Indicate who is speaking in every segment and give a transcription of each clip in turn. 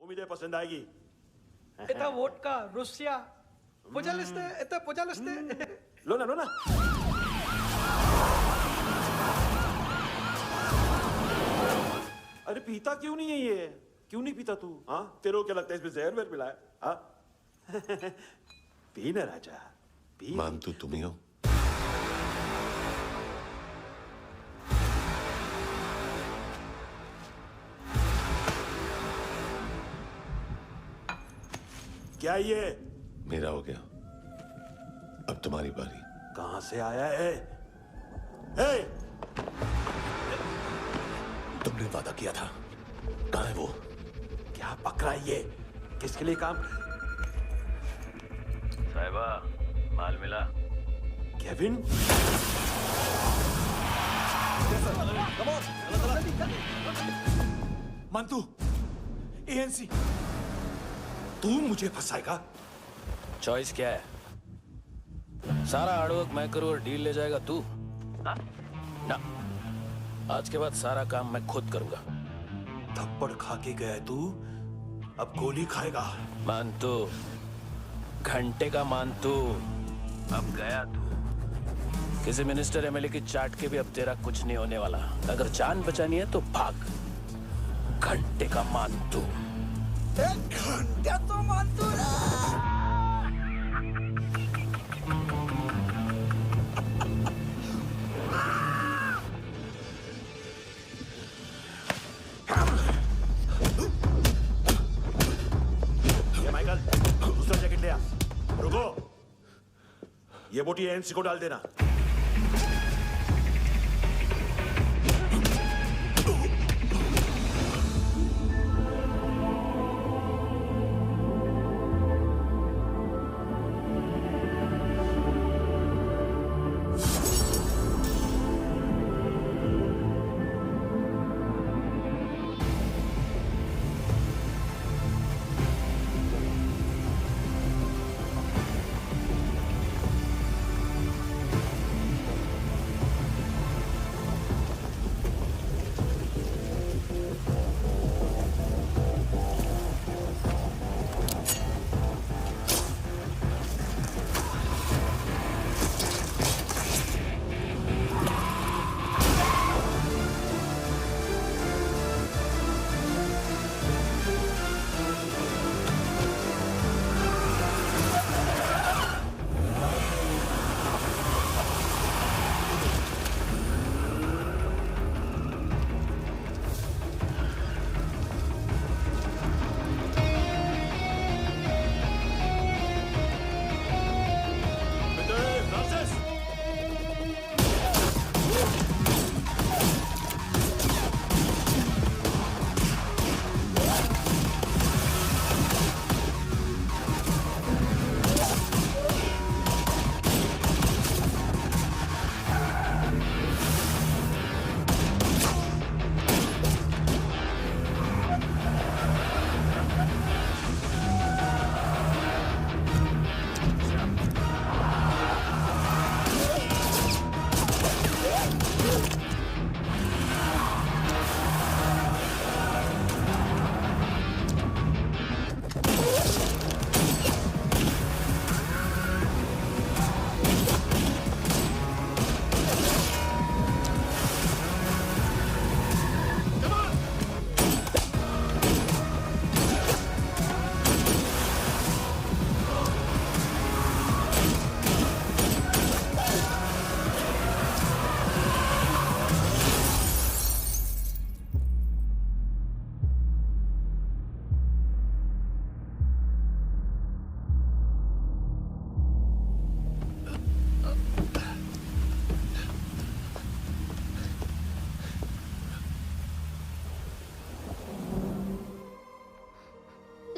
Speaker 1: उम्मीद है पसंद आएगी।
Speaker 2: एता वोडका रुसिया पोजालिस्ते एता पोजालिस्ते
Speaker 1: लो ना लो ना। अरे पीता क्यों नहीं है ये? क्यों नहीं पीता तू? हाँ तेरे को क्या लगता है इसमें जहर वहर मिला है? हाँ पी ना राजा पी।
Speaker 3: मान तू तुम ही हो।
Speaker 1: क्या ये?
Speaker 3: मेरा हो गया, अब तुम्हारी बारी।
Speaker 1: कहां से आया है? हे!
Speaker 3: तुमने वादा किया था, कहां है वो?
Speaker 1: क्या पकड़ा है ये? किसके लिए काम?
Speaker 4: साहिबा माल मिला?
Speaker 1: केविन?
Speaker 5: मंतू, एएनसी।
Speaker 1: तू मुझे फंसाएगा?
Speaker 4: चॉइस क्या है? सारा हार्डवर्क मैं करूं और डील ले जाएगा तू? हाँ? ना, आज के बाद सारा काम मैं खुद करूंगा।
Speaker 1: थप्पड़ खा के गया है तू, अब गोली खाएगा।
Speaker 4: मानतू, घंटे का मानतू, अब गया तू। किसी मिनिस्टर एमएलए की चाट के भी अब तेरा कुछ नहीं होने वाला। अगर जान बचानी है तो भाग। घंटे का मानतू।
Speaker 2: घंटा तो मानतू ना।
Speaker 1: ये माइकल दूसरा जैकेट ले आ। रुको, ये बोटी एएनसी को डाल देना।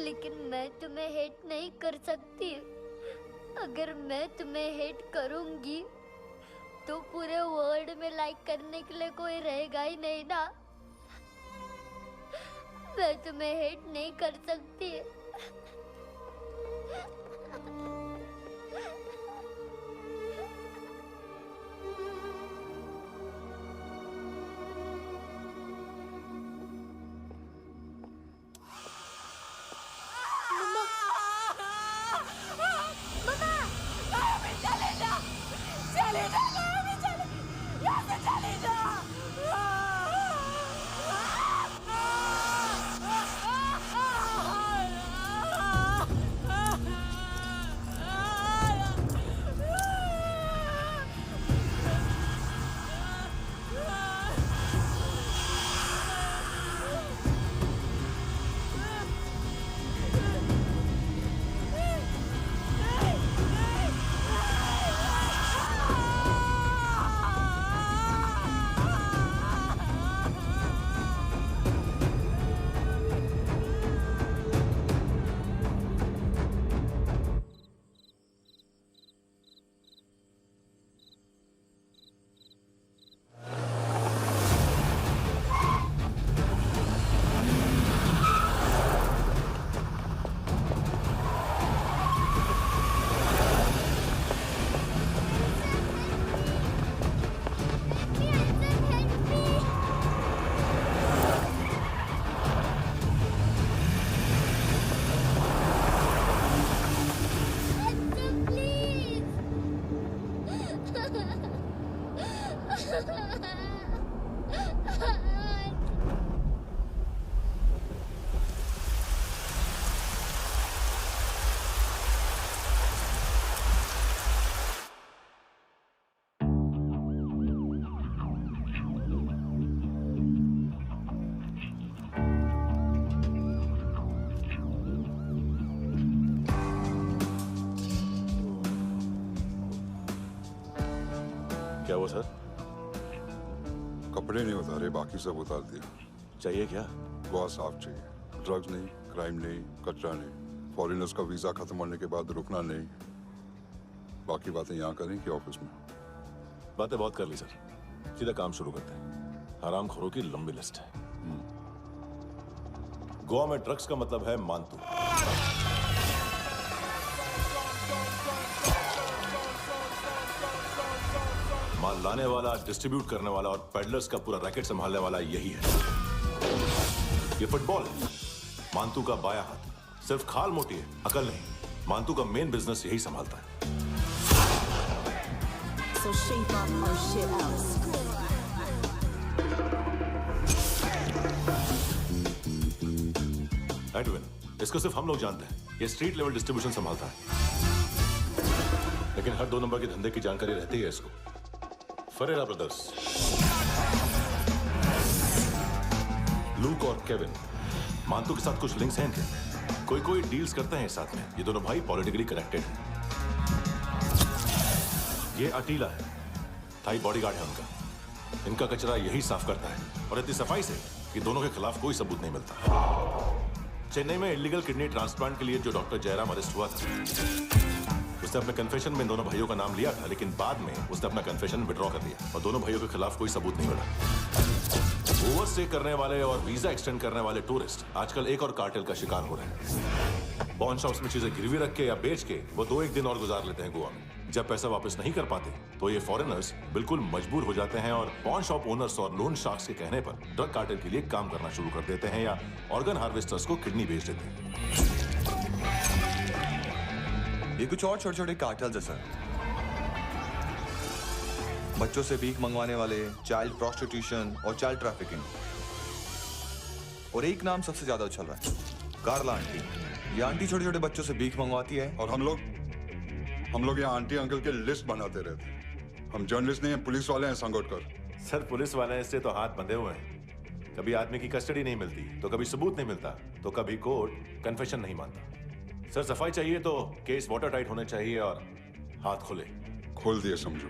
Speaker 6: लेकिन मैं तुम्हें हेट नहीं कर सकती। अगर मैं तुम्हें हेट करूंगी तो पूरे वर्ल्ड में लाइक करने के लिए कोई रहेगा ही नहीं ना। मैं तुम्हें हेट नहीं कर सकती।
Speaker 3: क्या हुआ सर?
Speaker 7: कपड़े नहीं उतारे, बाकी सब उतार दिया।
Speaker 3: चाहिए क्या?
Speaker 7: बहुत साफ चाहिए। ड्रग्स नहीं, क्राइम नहीं, कचरा नहीं। फॉरेनर्स का वीजा खत्म होने के बाद रुकना नहीं। बाकी बातें यहाँ करें कि ऑफिस में?
Speaker 3: बातें बहुत कर ली सर, सीधा काम शुरू करते हैं। हरामखोरों की लंबी लिस्ट है। गोवा में ड्रग्स का मतलब है मानतू। माल लाने वाला, डिस्ट्रीब्यूट करने वाला और पेडलर्स का पूरा रैकेट संभालने वाला यही है। ये फुटबॉल है, मानतू का बायां हाथ। सिर्फ खाल मोटी है, अकल नहीं। मानतू का मेन बिजनेस यही संभालता है।
Speaker 8: So shape up our shit out.
Speaker 3: Edwin, इसको सिर्फ हम लोग जानते हैं। ये स्ट्रीट लेवल डिस्ट्रीब्यूशन संभालता है, लेकिन हर 2 नंबर के धंधे की जानकारी रहती है इसको। फरेरा ब्रदर्स, लूक और केविन, मानतू के साथ कुछ लिंक्स हैं इनके। कोई डील्स करते हैं साथ में। ये दोनों भाई पॉलिटिकली कनेक्टेड हैं। ये अटीला है, थाई बॉडीगार्ड है उनका। इनका कचरा यही साफ करता है, और इतनी सफाई से कि दोनों के खिलाफ कोई सबूत नहीं मिलता। चेन्नई में इलीगल किडनी ट्रांसप्लांट के लिए जो डॉक्टर जयराम अरेस्ट हुआ था, उसने अपने कन्फेशन में दोनों भाइयों का नाम लिया था, लेकिन बाद में उसने अपना कन्फेशन विड्रॉ कर दिया और दोनों भाइयों के खिलाफ कोई सबूत नहीं मिला। ओवरस्टे करने वाले और वीजा एक्सटेंड करने वाले टूरिस्ट आजकल एक और कार्टेल का शिकार हो रहे हैं। पॉन शॉप्स में चीजें गिरवी रख के या बेच के वो 2-1 दिन और गुजार लेते हैं गोवा में। जब पैसा वापस नहीं कर पाते तो ये फॉरेनर्स बिल्कुल मजबूर हो जाते हैं और पॉन शॉप ओनर्स और लोन शार्क्स के कहने पर ड्रग कार्टेल के लिए काम करना शुरू कर देते हैं या ऑर्गन हार्वेस्टर्स को किडनी बेच देते हैं।
Speaker 9: ये कुछ और छोटे छोटे कार्टेल्स है सर। बच्चों से भीख मंगवाने वाले, चाइल्ड प्रोस्टिट्यूशन और चाइल्ड ट्रैफिकिंग। और एक नाम सबसे ज्यादा उछल रहा है, कार्ला आंटी। ये आंटी छोटे छोटे बच्चों से भीख मंगवाती है।
Speaker 7: और हम लोग यहाँ आंटी अंकल के लिस्ट बनाते रहते हैं। हम जर्नलिस्ट नहीं हैं, पुलिस वाले हैं संगोटकर।
Speaker 3: सर पुलिस वाले इससे तो हाथ बंधे हुए हैं। कभी आदमी की कस्टडी नहीं मिलती, तो कभी सबूत नहीं मिलता, तो कभी कोर्ट कन्फेशन नहीं मानता। सर सफाई चाहिए तो केस वाटर टाइट होने चाहिए और हाथ खुले।
Speaker 7: खोल दिए समझो।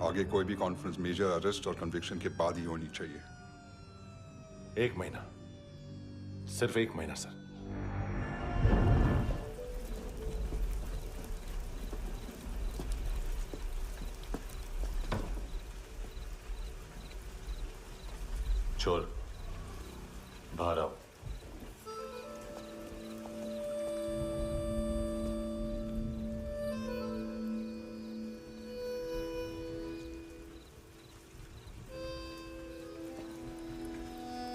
Speaker 7: आगे कोई भी कॉन्फ्रेंस मेजर अरेस्ट और कन्विक्शन के बाद ही होनी चाहिए।
Speaker 3: 1 महीना, सिर्फ 1 महीना सर। चोर बाहर आओ।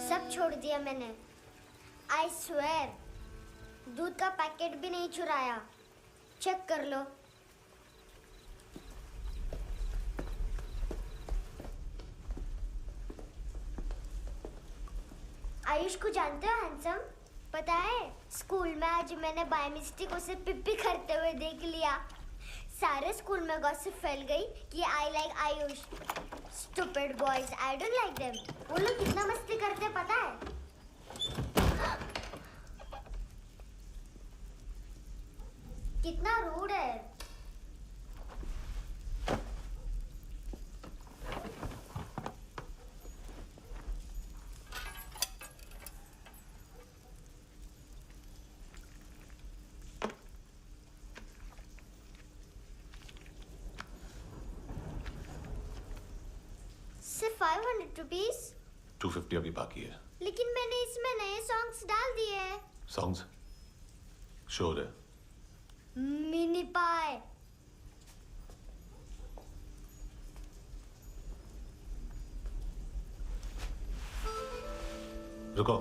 Speaker 6: सब छोड़ दिया मैंने। आई स्वेयर, दूध का पैकेट भी नहीं चुराया। चेक कर लो। आयुष को जानते हो हैंडसम? पता है स्कूल में आज मैंने बाय मिस्टेक उसे पिप्पी करते हुए देख लिया। सारे स्कूल में गॉसिप फैल गई कि I like Ayush. Stupid boys, I don't like them. वो लोग कितना मस्ती करते पता है? कितना रूड है। सिर्फ 500 रुपीज।
Speaker 3: 250 अभी बाकी है।
Speaker 6: लेकिन मैंने इसमें नए सॉन्ग्स डाल दिए हैं।
Speaker 3: सॉन्ग्स? श्योर है?
Speaker 6: मिनी पाए।
Speaker 3: रुको।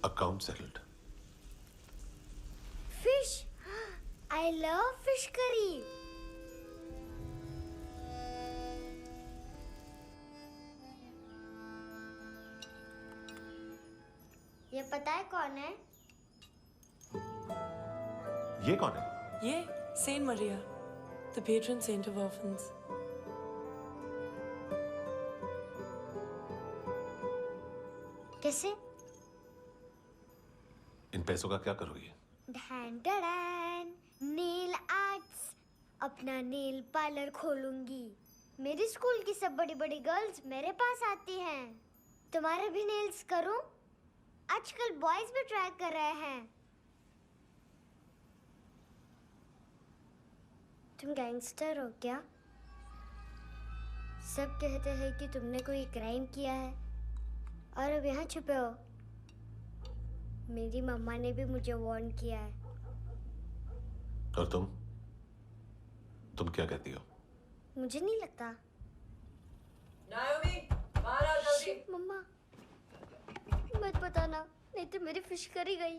Speaker 3: Account settled.
Speaker 6: Fish, I love fish curry. ये पता है कौन है?
Speaker 3: ये कौन है?
Speaker 10: ये Saint Maria, the patron saint of orphans.
Speaker 6: कैसे?
Speaker 3: इन पैसों का क्या करोगी?
Speaker 6: ढैन ढैन, नेल आर्ट्स, अपना नेल पार्लर खोलूंगी। मेरी स्कूल की सब बड़ी बड़ी गर्ल्स मेरे पास आती हैं। तुम्हारे भी नेल्स करूं? आजकल बॉयज भी ट्राई कर रहे हैं। तुम गैंगस्टर हो क्या? सब कहते हैं कि तुमने कोई क्राइम किया है और अब यहाँ छुपे हो। मेरी मम्मा ने भी मुझे वार्न किया है।
Speaker 3: और तुम क्या कहती हो?
Speaker 6: मुझे नहीं लगता।
Speaker 10: नायोमी, बाहर आओ जल्दी।
Speaker 6: शिट, मम्मा मत बताना, नहीं तो मेरी फिश करी गई।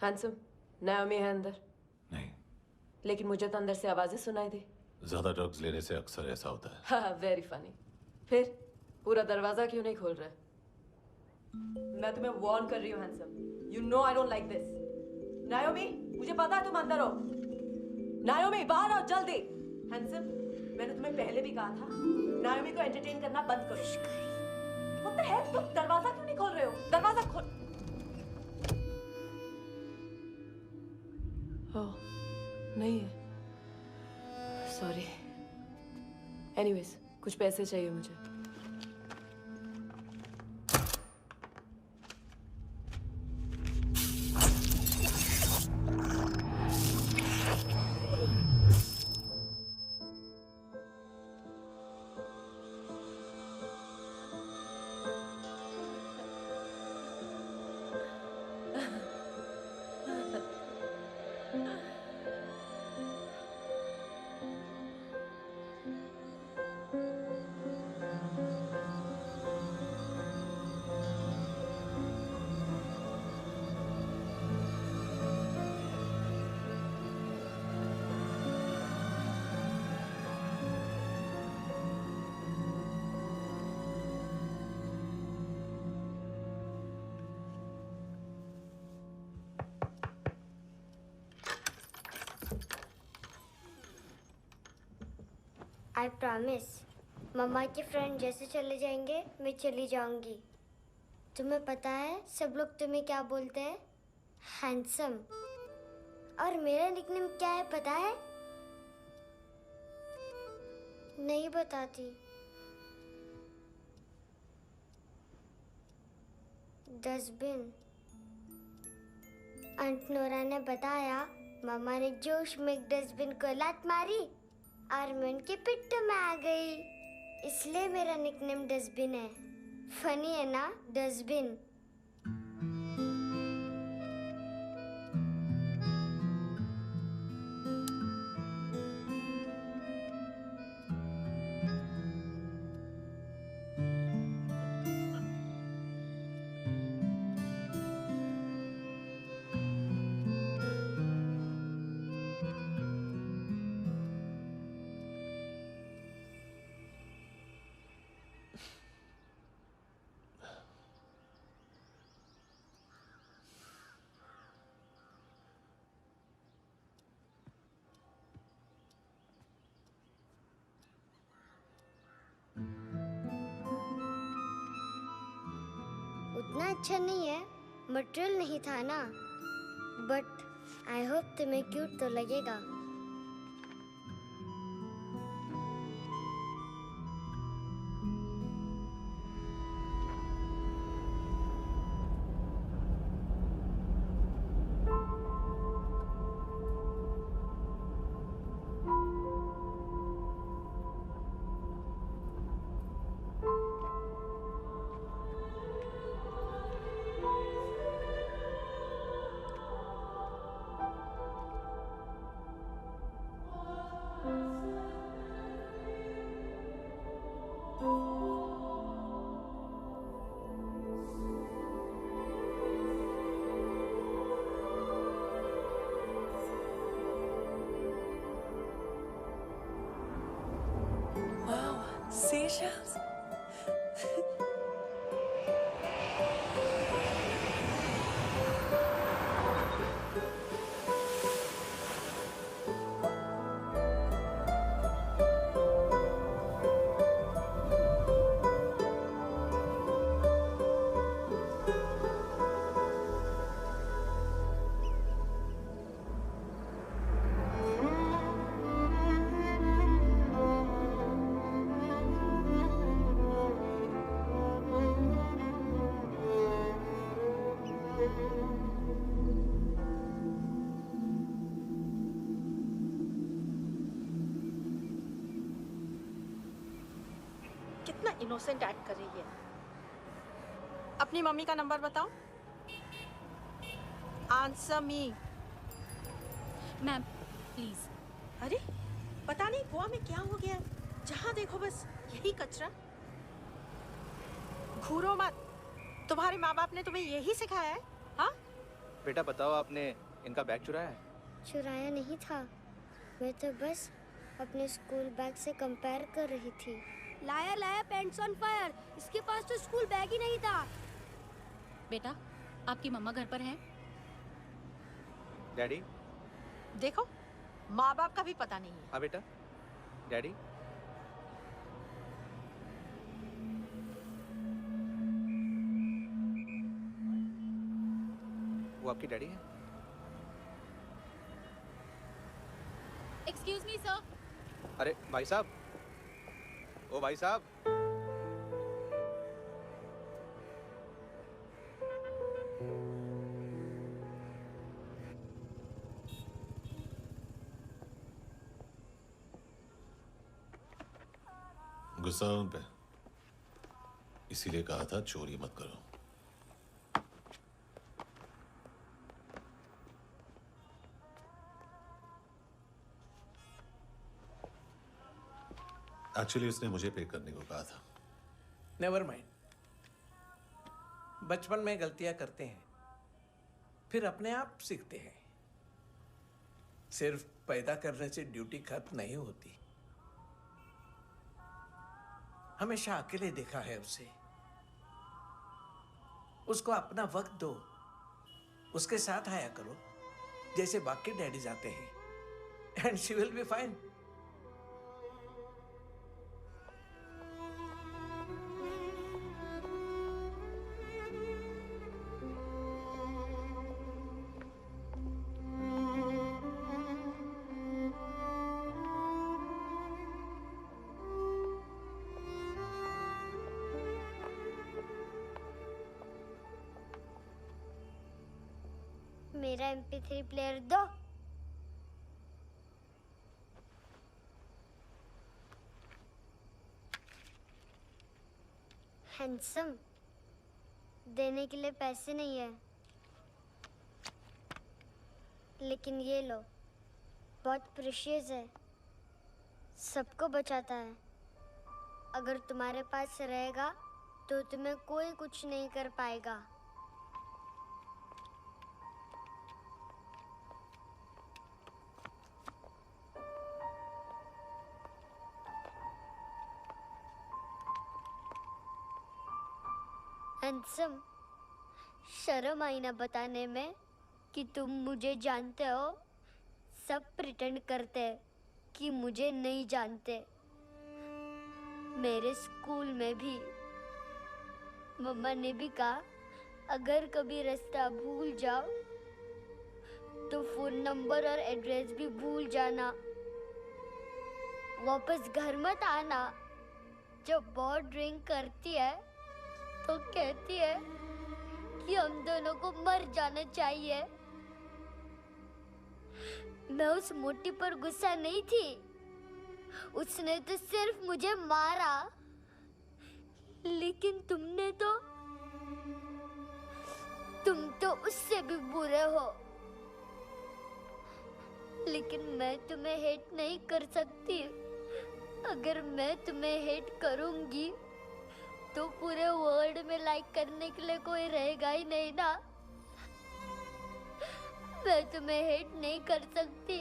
Speaker 10: हैंडसम, नायोमी है अंदर।
Speaker 3: नहीं,
Speaker 10: लेकिन मुझे तो अंदर से आवाजें सुनाई दी।
Speaker 3: ज्यादा ड्रग्स लेने से अक्सर ऐसा होता है।
Speaker 10: हाँ, वेरी फनी। फिर पूरा दरवाजा क्यों नहीं खोल रहे? मैं तुम्हें वार्न कर रही हूँ handsome. You know I don't like this. नायोमी, मुझे पता है तुम अंदर हो। नायोमी, बाहर आओ जल्दी। हैंडसम, मैंने तुम्हें पहले भी कहा था नायोमी को एंटरटेन करना बंद करो। What the hell? तुम दरवाजा क्यों नहीं खोल रहे हो? दरवाजा खोल। ओह, नहीं है। सॉरी। एनीवेज, कुछ पैसे चाहिए मुझे।
Speaker 6: आई प्रॉमिस, मम्मा के फ्रेंड जैसे चले जाएंगे मैं चली जाऊंगी। तुम्हें पता है सब लोग तुम्हें क्या बोलते हैं? हैंडसम। और मेरा निकनेम क्या है पता है? नहीं बताती। डस्टबिन। आंट नोरा ने बताया मम्मा ने जोश में एक डस्टबिन को लात मारी और मैं उनके पिट्ठू में आ गई, इसलिए मेरा निकनेम डस्टबिन है। फनी है ना, डस्टबिन। उतना अच्छा नहीं है, मटेरियल नहीं था ना, बट आई होप तुम्हें क्यूट तो लगेगा।
Speaker 10: Wow, seashells.
Speaker 8: कितना इनोसेंट एक्ट कर रही है। अपनी मम्मी का नंबर बताओ। Answer me.
Speaker 11: Ma'am please.
Speaker 8: अरे पता नहीं गोवा में क्या हो गया है, जहाँ देखो बस यही कचरा। घूरो मत। तुम्हारे माँ बाप ने तुम्हें यही सिखाया है? हाँ
Speaker 12: बेटा बताओ, आपने इनका बैग चुराया है?
Speaker 6: चुराया नहीं था, मैं तो बस अपने स्कूल बैग से कंपेयर कर रही थी।
Speaker 11: लाया लाया पैंट्स ऑन फायर, इसके पास तो स्कूल बैग ही नहीं था। बेटा आपकी मम्मा घर पर है?
Speaker 12: डैडी?
Speaker 8: देखो माँ बाप का भी पता नहीं है।
Speaker 12: हाँ बेटा। डैडी? वो आपकी डैडी है?
Speaker 11: Excuse me sir.
Speaker 12: अरे भाई साहब, ओ भाई साहब।
Speaker 3: गुस्सा उन पे, इसीलिए कहा था चोरी मत करो। एक्चुअली उसने मुझे पे करने को कहा था।
Speaker 2: नेवर माइंड, बचपन में गलतियां करते हैं, फिर अपने आप सीखते हैं। सिर्फ पैदा करने से ड्यूटी खत्म नहीं होती। हमेशा अकेले देखा है उसे। उसको अपना वक्त दो, उसके साथ आया करो जैसे बाकी डैडीज आते हैं, and she will be fine.
Speaker 6: मेरा MP3 प्लेयर दो। हैंडसम, देने के लिए पैसे नहीं है, लेकिन ये लो, बहुत प्रेशियस है, सबको बचाता है। अगर तुम्हारे पास रहेगा तो तुम्हें कोई कुछ नहीं कर पाएगा। हैंडसम, शर्म आई ना बताने में कि तुम मुझे जानते हो। सब प्रिटेंड करते हैं कि मुझे नहीं जानते। मेरे स्कूल में भी मम्मा ने भी कहा, अगर कभी रास्ता भूल जाओ तो फोन नंबर और एड्रेस भी भूल जाना। वापस घर मत आना। जब बहुत ड्रिंक करती है तो कहती है कि हम दोनों को मर जाना चाहिए। मैं उस मोटी पर गुस्सा नहीं थी, उसने तो सिर्फ मुझे मारा। लेकिन तुम तो उससे भी बुरे हो। लेकिन मैं तुम्हें हेट नहीं कर सकती। अगर मैं तुम्हें हेट करूंगी तो पूरे वर्ल्ड में लाइक करने के लिए कोई रहेगा ही नहीं ना। मैं तुम्हें हेट नहीं कर सकती।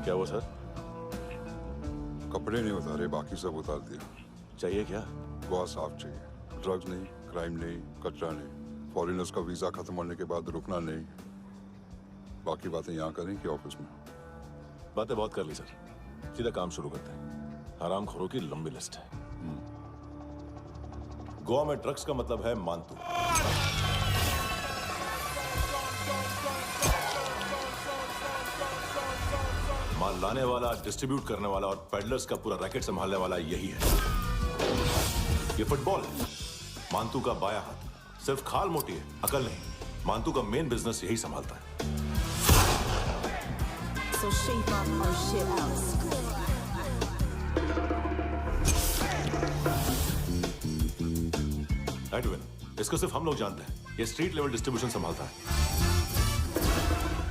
Speaker 3: क्या हुआ सर?
Speaker 7: कपड़े नहीं उतारे, बाकी सब उतार दिया।
Speaker 3: चाहिए क्या?
Speaker 7: गोवा साफ चाहिए। ड्रग्स नहीं, क्राइम नहीं, कचरा नहीं। फॉरेनर्स का वीजा खत्म होने के बाद रुकना नहीं। बाकी बातें यहाँ करें कि ऑफिस में?
Speaker 3: बातें बहुत कर ली सर, सीधा काम शुरू करते हैं। हरामखोरों की लंबी लिस्ट है। गोवा में ड्रग्स का मतलब है मानतू। माल लाने वाला, डिस्ट्रीब्यूट करने वाला और पेडलर्स का पूरा रैकेट संभालने वाला यही है। ये फुटबॉल है, मानतू का बाया हाथ। सिर्फ खाल मोटी है, अकल नहीं। मानतू का मेन बिजनेस यही संभालता है।
Speaker 13: So shape up our shit out.
Speaker 3: Edwin, इसको सिर्फ हम लोग जानते हैं। ये स्ट्रीट लेवल डिस्ट्रीब्यूशन संभालता है,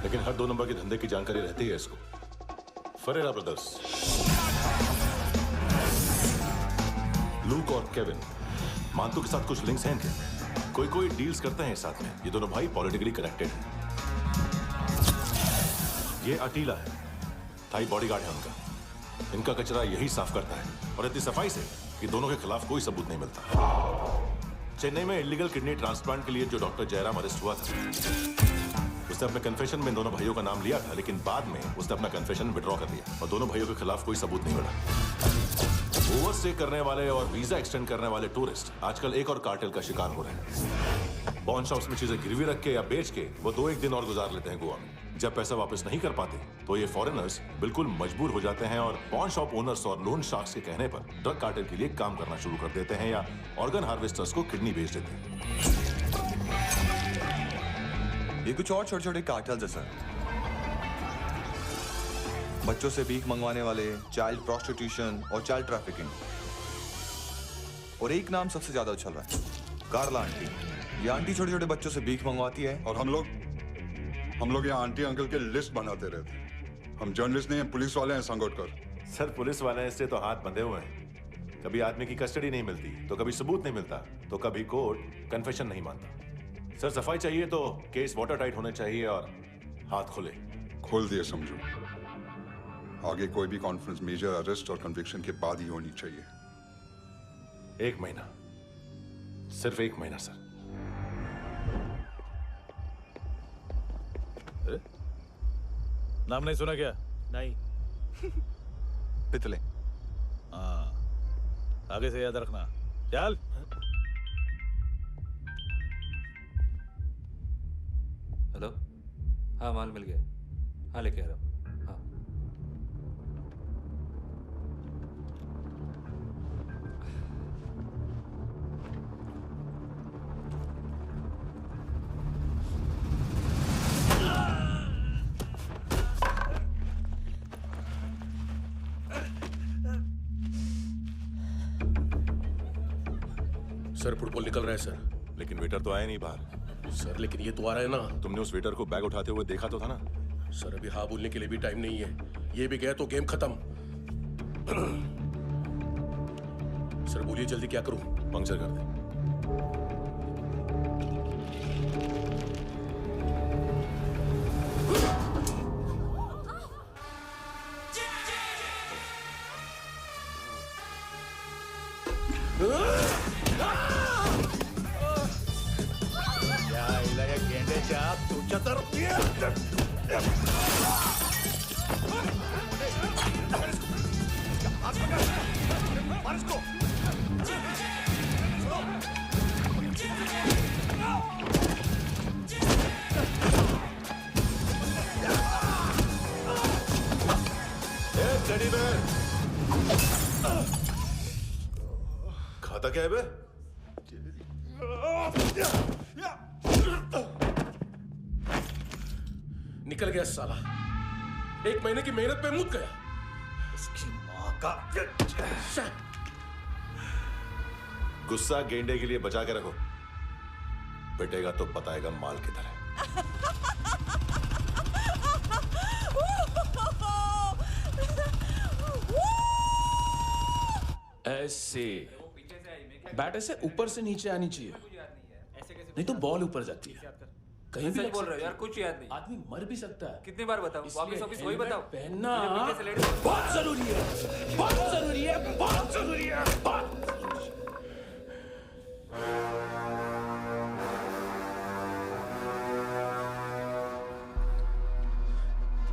Speaker 3: लेकिन हर 2 नंबर के धंधे की जानकारी रहती है इसको। फरेरा ब्रदर्स, लूक और केविन, मानतू के साथ कुछ लिंक्स हैं इनके। कोई डील्स करते हैं साथ में। ये दोनों भाई पॉलिटिकली कनेक्टेड हैं। ये अटीला है, थाई बॉडीगार्ड है उनका। इनका कचरा यही साफ करता है, और इतनी सफाई से कि दोनों के खिलाफ कोई सबूत नहीं मिलता। चेन्नई में इलीगल किडनी ट्रांसप्लांट के लिए जो डॉक्टर जयराम अरेस्ट हुआ था, उसने अपने कन्फेशन में दोनों भाइयों का नाम लिया था, लेकिन बाद में उसने अपना कन्फेशन विड्रॉ कर दिया और दोनों भाइयों के खिलाफ कोई सबूत नहीं मिला। ओवरस्टे करने वाले और वीजा एक्सटेंड करने वाले टूरिस्ट आजकल एक और कार्टेल का शिकार हो रहे हैं। पॉन शॉप्स में चीजें गिरवी रख के या बेच के वो 2-1 दिन और गुजार लेते हैं गोवा में। जब पैसा वापस नहीं कर पाते तो ये फॉरेनर्स बिल्कुल मजबूर हो जाते हैं और पॉन शॉप ओनर्स और लोन शार्क्स के कहने पर ड्रग कार्टेल के लिए काम करना शुरू कर देते हैं या ऑर्गन हार्वेस्टर्स को किडनी बेच देते हैं।
Speaker 9: ये कुछ और छोटे छोटे कार्टेल्स है सर। बच्चों से भीख मंगवाने वाले, चाइल्ड प्रोस्टिट्यूशन और चाइल्ड ट्रैफिकिंग। और एक नाम सबसे ज्यादा उछल रहा है, कार्ला आंटी। ये आंटी छोटे छोटे बच्चों से भीख मंगवाती है।
Speaker 7: और हम लोग यहाँ आंटी अंकल के लिस्ट बनाते रहते हैं। हम जर्नलिस्ट नहीं हैं, पुलिस वाले हैं संगोटकर।
Speaker 3: सर पुलिस वाले इससे तो हाथ बंधे हुए हैं। कभी आदमी की कस्टडी नहीं मिलती, तो कभी सबूत नहीं मिलता, तो कभी कोर्ट कन्फेशन नहीं मानता। सर सफाई चाहिए तो केस वाटर टाइट होने चाहिए और हाथ खुले।
Speaker 7: खोल दिए समझो। आगे कोई भी कॉन्फ्रेंस मेजर अरेस्ट और कन्विक्शन के बाद ही होनी चाहिए।
Speaker 3: 1 महीना, सिर्फ 1 महीना सर।
Speaker 14: नाम नहीं सुना क्या?
Speaker 1: नहीं।
Speaker 9: पितले।
Speaker 14: हाँ, आगे से याद रखना। चल।
Speaker 15: हेलो, हाँ माल मिल गया। हाँ लेके आ रहा हूँ। हाँ
Speaker 16: सर फुटबॉल निकल रहा है सर।
Speaker 3: लेकिन वेटर तो आया नहीं बाहर।
Speaker 16: सर लेकिन ये तो आ रहा है ना।
Speaker 3: तुमने उस वेटर को बैग उठाते हुए देखा तो था ना?
Speaker 16: सर अभी हाँ बोलने के लिए भी टाइम नहीं है। ये भी गया तो गेम खत्म। सर बोलिए जल्दी क्या करूं?
Speaker 3: पंक्चर कर दे। खाता क्या है बे?
Speaker 16: निकल गया साला। 1 महीने की मेहनत पे मुक गया।
Speaker 3: इसकी माँ का गुस्सा गेंडे के लिए बचा के रखो, पिटेगा तो बताएगा माल किधर है।
Speaker 4: ऐसे बैट ऐसे ऊपर से नीचे आनी चाहिए, नहीं तो बॉल ऊपर जाती है।
Speaker 14: कहीं भी
Speaker 15: सच
Speaker 14: लग
Speaker 15: बोल रहे हो
Speaker 14: सकती
Speaker 15: यार,
Speaker 14: है।
Speaker 15: कुछ याद नहीं।
Speaker 14: आदमी मर भी सकता है।
Speaker 15: कितनी बार बताऊं?
Speaker 14: इसलिए
Speaker 15: वापिस वापिस वही
Speaker 14: हेलमेट
Speaker 15: बताओ।
Speaker 14: पहनना
Speaker 15: मुझे पीछे से लेडी
Speaker 14: बहुत जरूरी है, बहुत जरूरी है, बहुत जरूरी है, बहुत।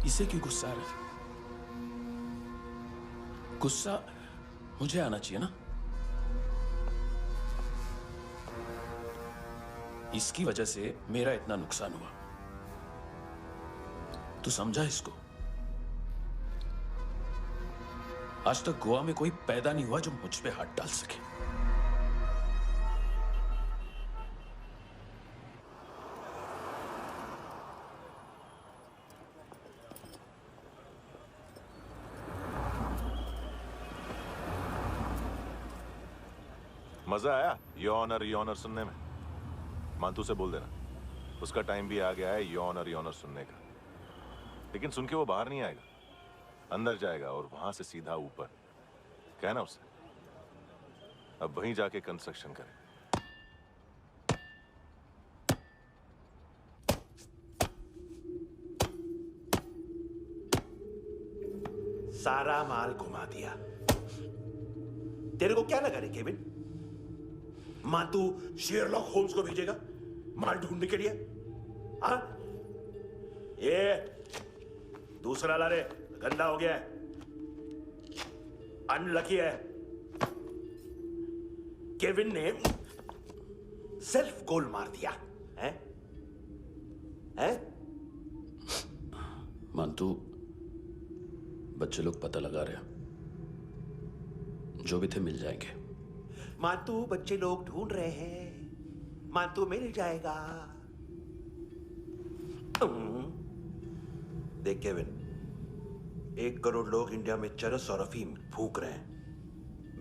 Speaker 14: इसे क्यों गुस्सा आ रहा है? गुस्सा मुझे आना चाहिए ना। इसकी वजह से मेरा इतना नुकसान हुआ। तू समझा इसको? आज तक गोवा में कोई पैदा नहीं हुआ जो मुझ पे हाथ डाल सके।
Speaker 3: मजा आया योर ऑनर सुनने में? मानतू से बोल देना उसका टाइम भी आ गया है योर ऑनर सुनने का। लेकिन सुन के वो बाहर नहीं आएगा, अंदर जाएगा और वहां से सीधा ऊपर। कहना उसे अब वहीं जाके कंस्ट्रक्शन करे।
Speaker 1: सारा माल घुमा दिया। तेरे को क्या लगा रे केविन? मानतू शेरलॉक होम्स को भेजेगा माल ढूंढने के लिए? हाँ? ये दूसरा ला रे, गंदा हो गया है, अनलकी है। केविन ने सेल्फ गोल मार दिया है? हैं?
Speaker 14: मानतू, बच्चे लोग पता लगा रहे हैं, जो भी थे मिल जाएंगे।
Speaker 1: मानतू बच्चे लोग ढूंढ रहे हैं, मानतू मिल जाएगा। देख केविन, 1 करोड़ लोग इंडिया में चरस और अफीम फूक रहे हैं।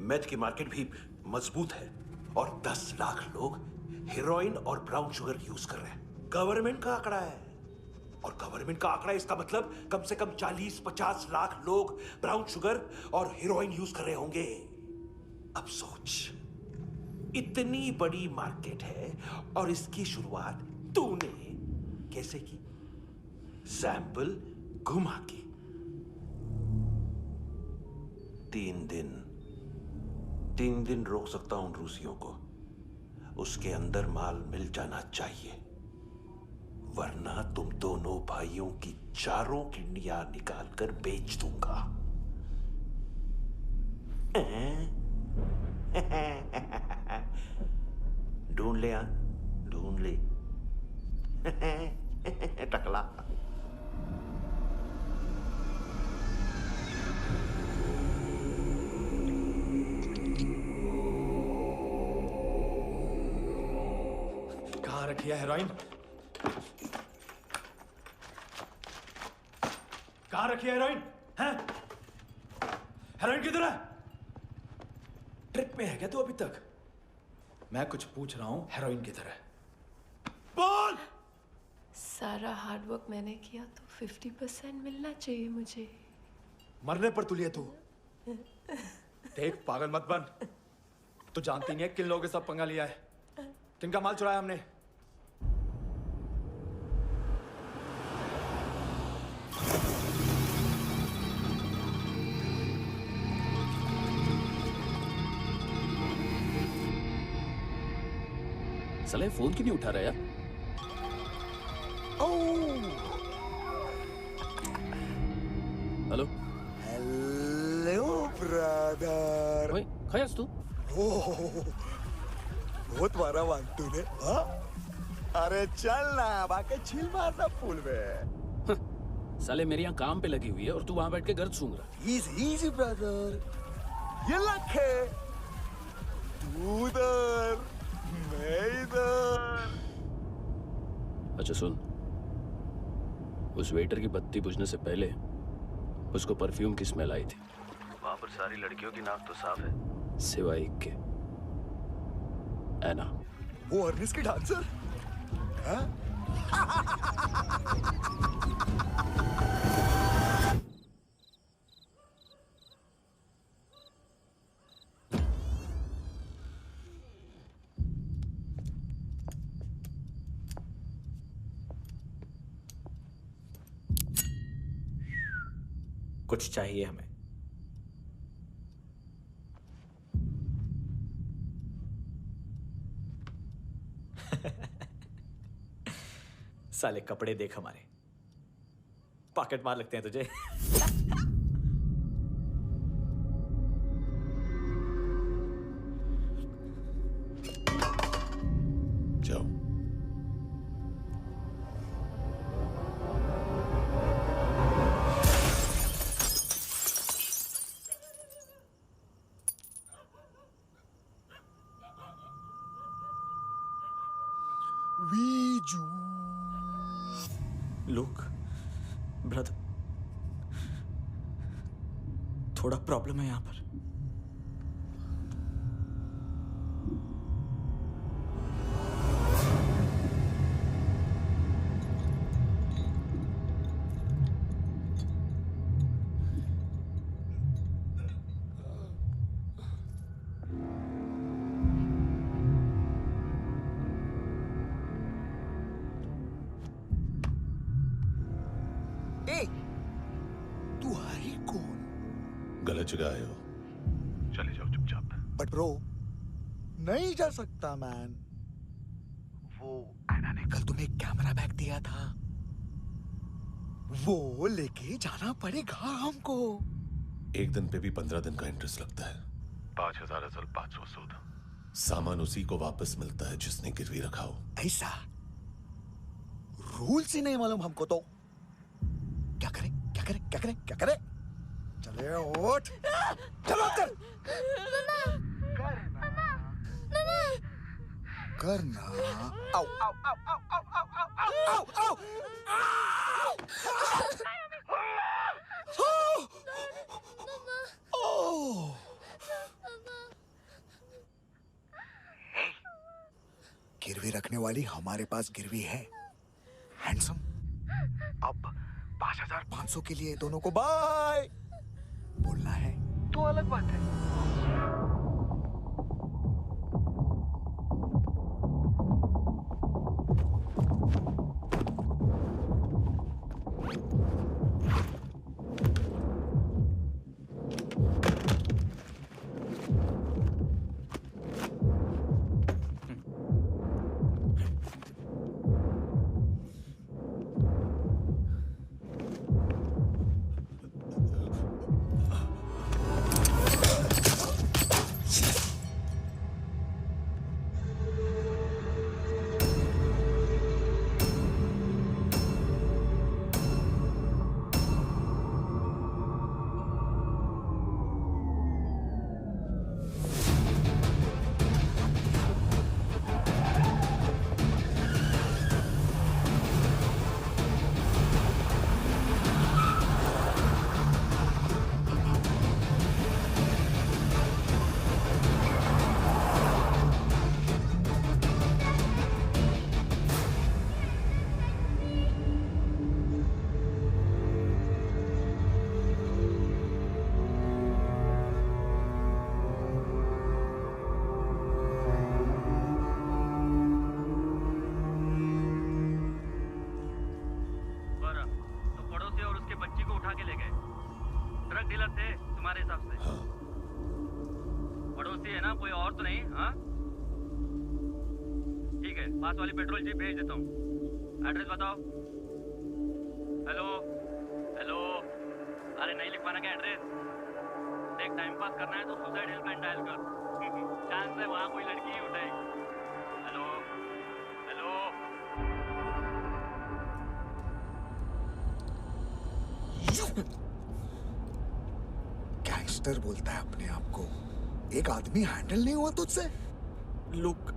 Speaker 1: मेथ की मार्केट भी मजबूत है और 10 लाख लोग हेरोइन और ब्राउन शुगर यूज कर रहे हैं। गवर्नमेंट का आंकड़ा है, और गवर्नमेंट का आंकड़ा इसका मतलब कम से कम 40-50 लाख लोग ब्राउन शुगर और हेरोइन यूज कर रहे होंगे। अब सोच, इतनी बड़ी मार्केट है और इसकी शुरुआत तूने कैसे की? सैंपल घुमा के। 3 दिन रोक सकता हूं रूसियों को, उसके अंदर माल मिल जाना चाहिए, वरना तुम दोनों भाइयों की 4 किडनियां निकाल कर बेच दूंगा। ढूंढ ले, ढूंढ ले टकला।
Speaker 5: कहाँ रखी है हेरोइन? कहाँ रखी है हेरोइन? हैं? हेरोइन किधर है? ट्रिप में है क्या तू अभी तक? मैं कुछ पूछ रहा हूं, हेरोइन किधर है? बोल!
Speaker 10: सारा हार्डवर्क मैंने किया तो 50% मिलना चाहिए मुझे।
Speaker 5: मरने पर तुलिए तू। देख, पागल मत बन। तू जानती नहीं है किन लोगों के साथ पंगा लिया है, किनका माल चुराया हमने।
Speaker 14: साले फोन क्यों नहीं उठा रहा यार? Hello
Speaker 17: hello brother.
Speaker 14: ओए, खयास तू?
Speaker 17: बहुत मारा वांटू ने। हाँ? अरे चल ना, बाकी चिल मारना पूल में।
Speaker 14: साले मेरी यहाँ काम पे लगी हुई है और तू वहां बैठ के गर्द सूंघ रहा।
Speaker 17: इजी ब्रदर, ये लक है। तू उधर, मैं इधर।
Speaker 14: अच्छा सुन, उस वेटर की बत्ती बुझने से पहले उसको परफ्यूम की स्मेल आई थी। वहां पर सारी लड़कियों की नाक तो साफ है, सिवाय एक के, एना।
Speaker 17: वो अर्निस की डांसर? हाँ?
Speaker 5: कुछ चाहिए हमें। साले कपड़े देख हमारे, पॉकेट मार लगते हैं तुझे।
Speaker 3: जाओ।
Speaker 17: वीजू
Speaker 5: लुक ब्रदर, थोड़ा प्रॉब्लम है यहां पर।
Speaker 17: तू है कौन?
Speaker 3: गलत जगह आए हो, चले जाओ चुपचाप।
Speaker 17: बट ब्रो, नहीं जा सकता मैन। वो एना ने कल तुम्हें एक कैमरा बैग दिया था, वो लेके जाना पड़ेगा हमको।
Speaker 3: एक दिन पे भी 15 दिन का इंटरेस्ट लगता है। 5000 असल 500 सूद। सामान उसी को वापस मिलता है जिसने गिरवी रखा हो।
Speaker 17: ऐसा रूल्स ही नहीं मालूम हमको तो। क्या करें क्या करें क्या करें क्या करें? चले उठ, चलो चल। करना आओ आओ आओ आओ आओ आओ आओ आओ। गिरवी रखने वाली हमारे पास गिरवी है। हैंडसम, अब 5500 के लिए दोनों को बाय बोलना है तो अलग बात है।
Speaker 18: पास वाली पेट्रोल जीप भेज देता हूँ। एड्रेस बताओ। हेलो हेलो, अरे नहीं लिखवाना क्या एड्रेस? देख, टाइम पास करना है तो सुसाइड हेल्पलाइन डायल कर। चांस है वहाँ कोई लड़की ही उठाएगी। Hello hello.
Speaker 17: गैंगस्टर बोलता है अपने आप को। एक आदमी हैंडल नहीं हुआ तुझसे?
Speaker 5: लुक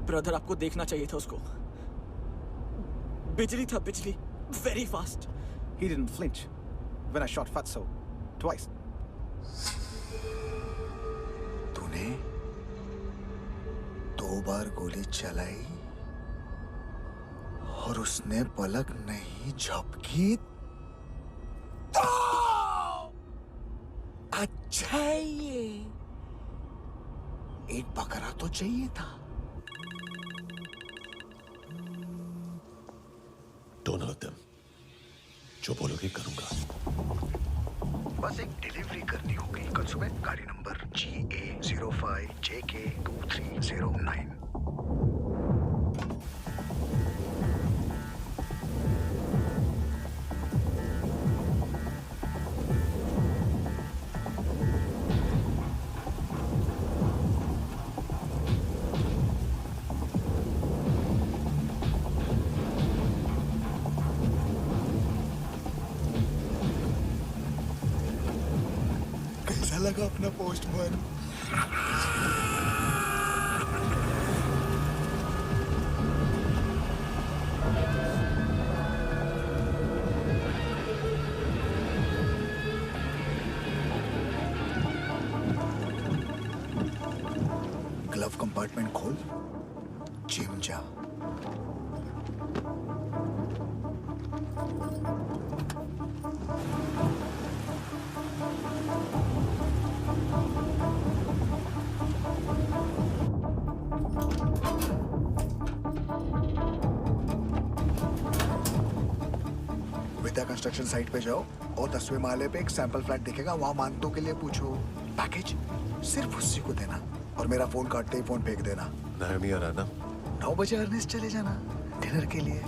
Speaker 5: ब्रदर, आपको देखना चाहिए था उसको। बिजली था, बिजली, very fast.
Speaker 19: He didn't flinch when I shot Fatso twice.
Speaker 17: तूने 2 बार गोली चलाई और उसने पलक नहीं झपकी तो अच्छा है ये। एक बकरा तो चाहिए था।
Speaker 3: Don't hurt them.
Speaker 1: जो बोलोगे करूंगा।
Speaker 17: बस एक डिलीवरी करनी होगी कल सुबह, गाड़ी नंबर GA05JK2309। कैसा लगा अपना पोस्टमैन? ग्लव कंपार्टमेंट खोल, जिम जा। विद्या कंस्ट्रक्शन साइट पे जाओ और 10वें माले पे एक सैंपल फ्लैट दिखेगा, वहां मानतों के लिए पूछो। पैकेज सिर्फ उसी को देना और मेरा फोन काटते ही फोन फेंक देना।
Speaker 1: नायोमी आ रहा ना?
Speaker 17: 9 बजे अर्नेस्ट चले जाना डिनर के लिए।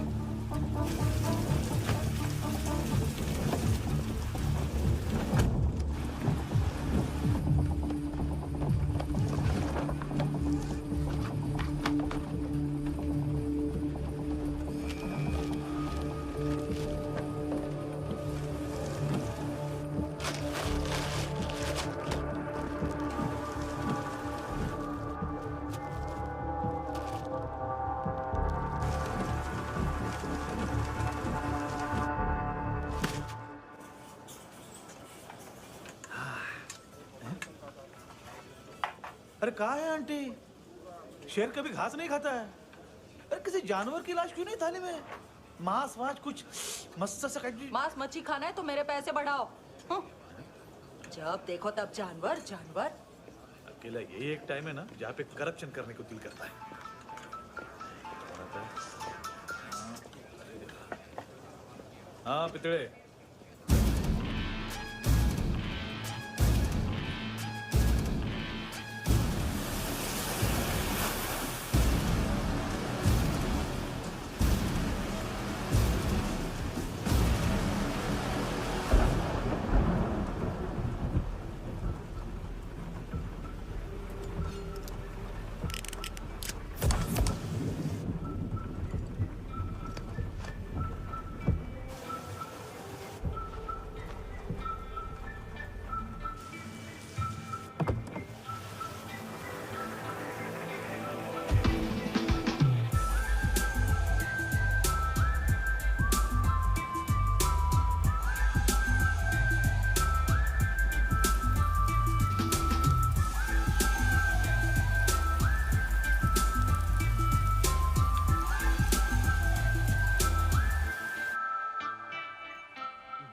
Speaker 5: अरे कहाँ है आंटी? शेर कभी घास नहीं खाता है। अरे किसी जानवर की लाश क्यों नहीं थाली में? मांस वास कुछ मस्त सा
Speaker 10: मांस मच्छी खाना है तो मेरे पैसे बढ़ाओ। जब देखो तब जानवर जानवर।
Speaker 5: अकेला यही एक टाइम है ना जहाँ पे करप्शन करने को दिल करता है। हाँ पितड़े।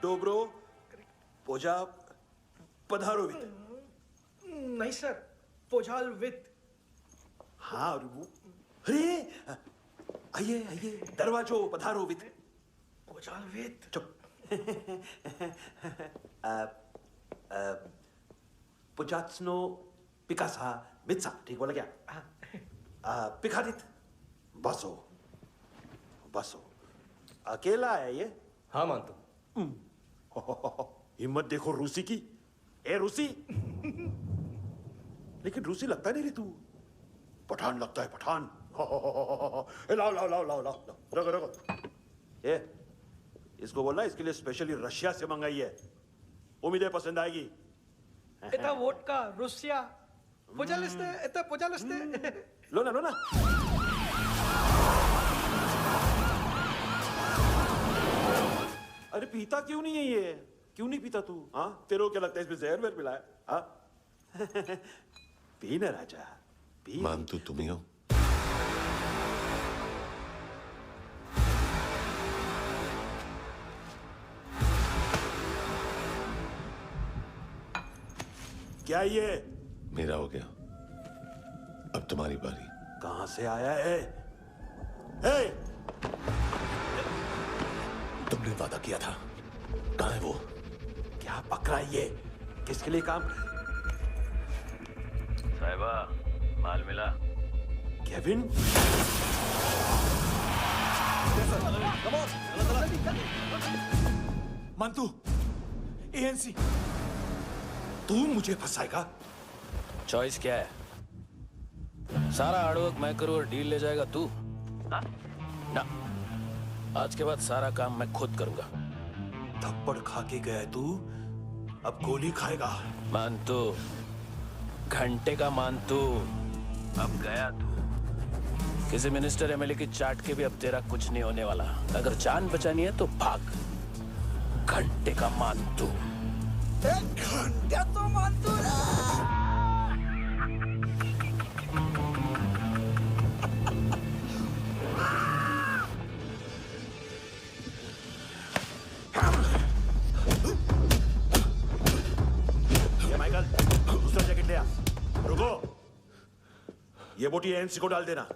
Speaker 1: डोब्रो पोजा पधारोवित।
Speaker 2: नहीं सर, पोजाल विथ।
Speaker 1: हाँ और वो अरे आइए आइए दरवाजो पधारोवित।
Speaker 2: पोजाल विथ।
Speaker 1: चुप। पुजात्सनो पिकासा मित्सा, ठीक बोला क्या? पिखादित बसो बसो। अकेला है ये?
Speaker 18: हाँ मानतो।
Speaker 1: हिम्मत देखो रूसी की। ए रूसी। लेकिन रूसी लगता नहीं रे तू, पठान लगता है पठान। लाओ लाओ लाओ लाओ लाओ रखो रखो। ए इसको बोलना इसके लिए स्पेशली रशिया से मंगाई है, उम्मीद है पसंद आएगी।
Speaker 2: इतना वोडका रुसिया पोजालिस्ते इतना पोजालिस्ते।
Speaker 1: लो ना लो ना। अरे पीता क्यों नहीं है ये? क्यों नहीं पीता तू? हाँ तेरे को क्या लगता है इसमें जहर वहर मिला है? हाँ पी ना राजा पी।
Speaker 3: मान तू तुम ही हो।
Speaker 1: क्या ये?
Speaker 3: मेरा हो गया, अब तुम्हारी बारी।
Speaker 1: कहां से आया है?
Speaker 3: तुमने वादा किया था
Speaker 1: कहाँ है वो? क्या पकड़ा है ये? किसके लिए काम?
Speaker 14: साहिबा, माल मिला?
Speaker 1: केविन?
Speaker 5: मंतू, एएनसी।
Speaker 1: तू मुझे फंसाएगा?
Speaker 4: चॉइस क्या है? सारा हार्डवर्क मैं करूं और डील ले जाएगा तू? ना, आज के बाद सारा काम मैं खुद करूंगा।
Speaker 1: थप्पड़ खा के गया है तू, अब गोली खाएगा।
Speaker 4: मानतू, घंटे का मानतू, अब गया तू। किसी मिनिस्टर एमएलए की चाट के भी अब तेरा कुछ नहीं होने वाला। अगर जान बचानी है तो भाग। घंटे का मानतू।
Speaker 17: घंटा तो मानतू ना।
Speaker 1: माइकल, दूसरा जैकेट ले आ। रुको, ये बोटी एएनसी को डाल देना।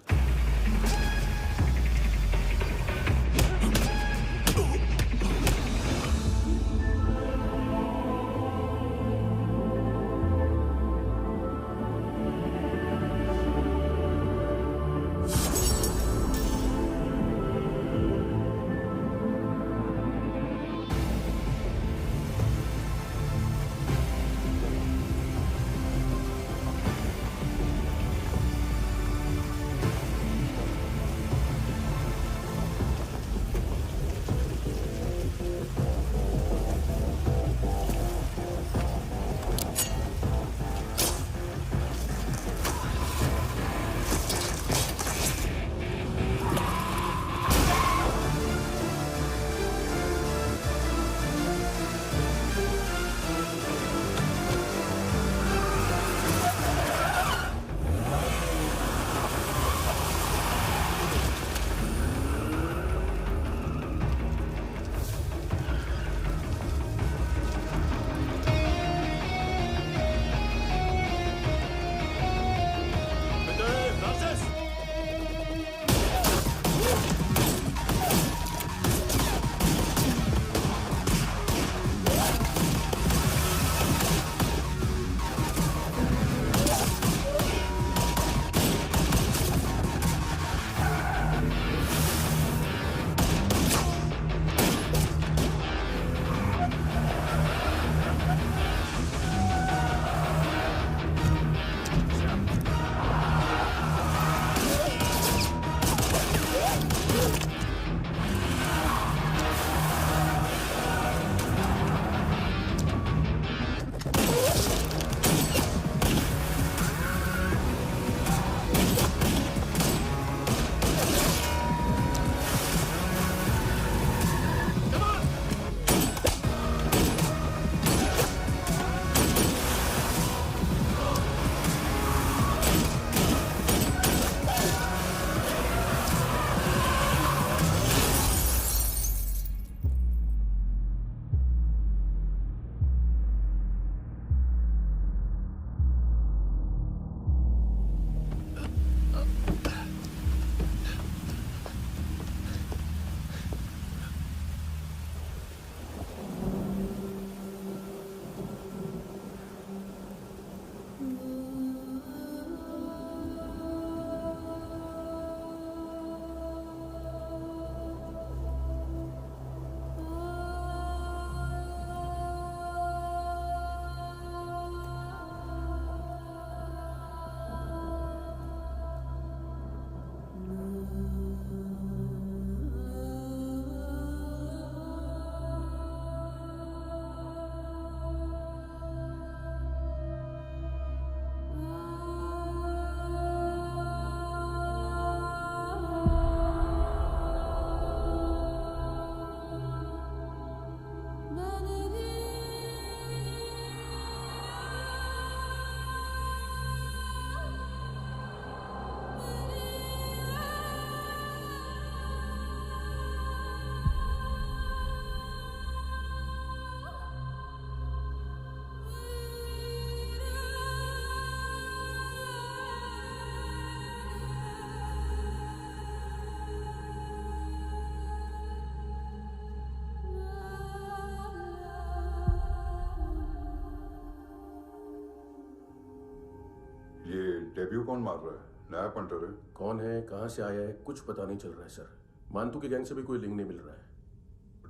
Speaker 7: डेब्यू कौन मार रहा है? नया पंटर है।
Speaker 16: कौन है, कहाँ से आया है, कुछ पता नहीं चल रहा है सर। मानतू की गैंग से भी कोई लिंक नहीं मिल रहा है।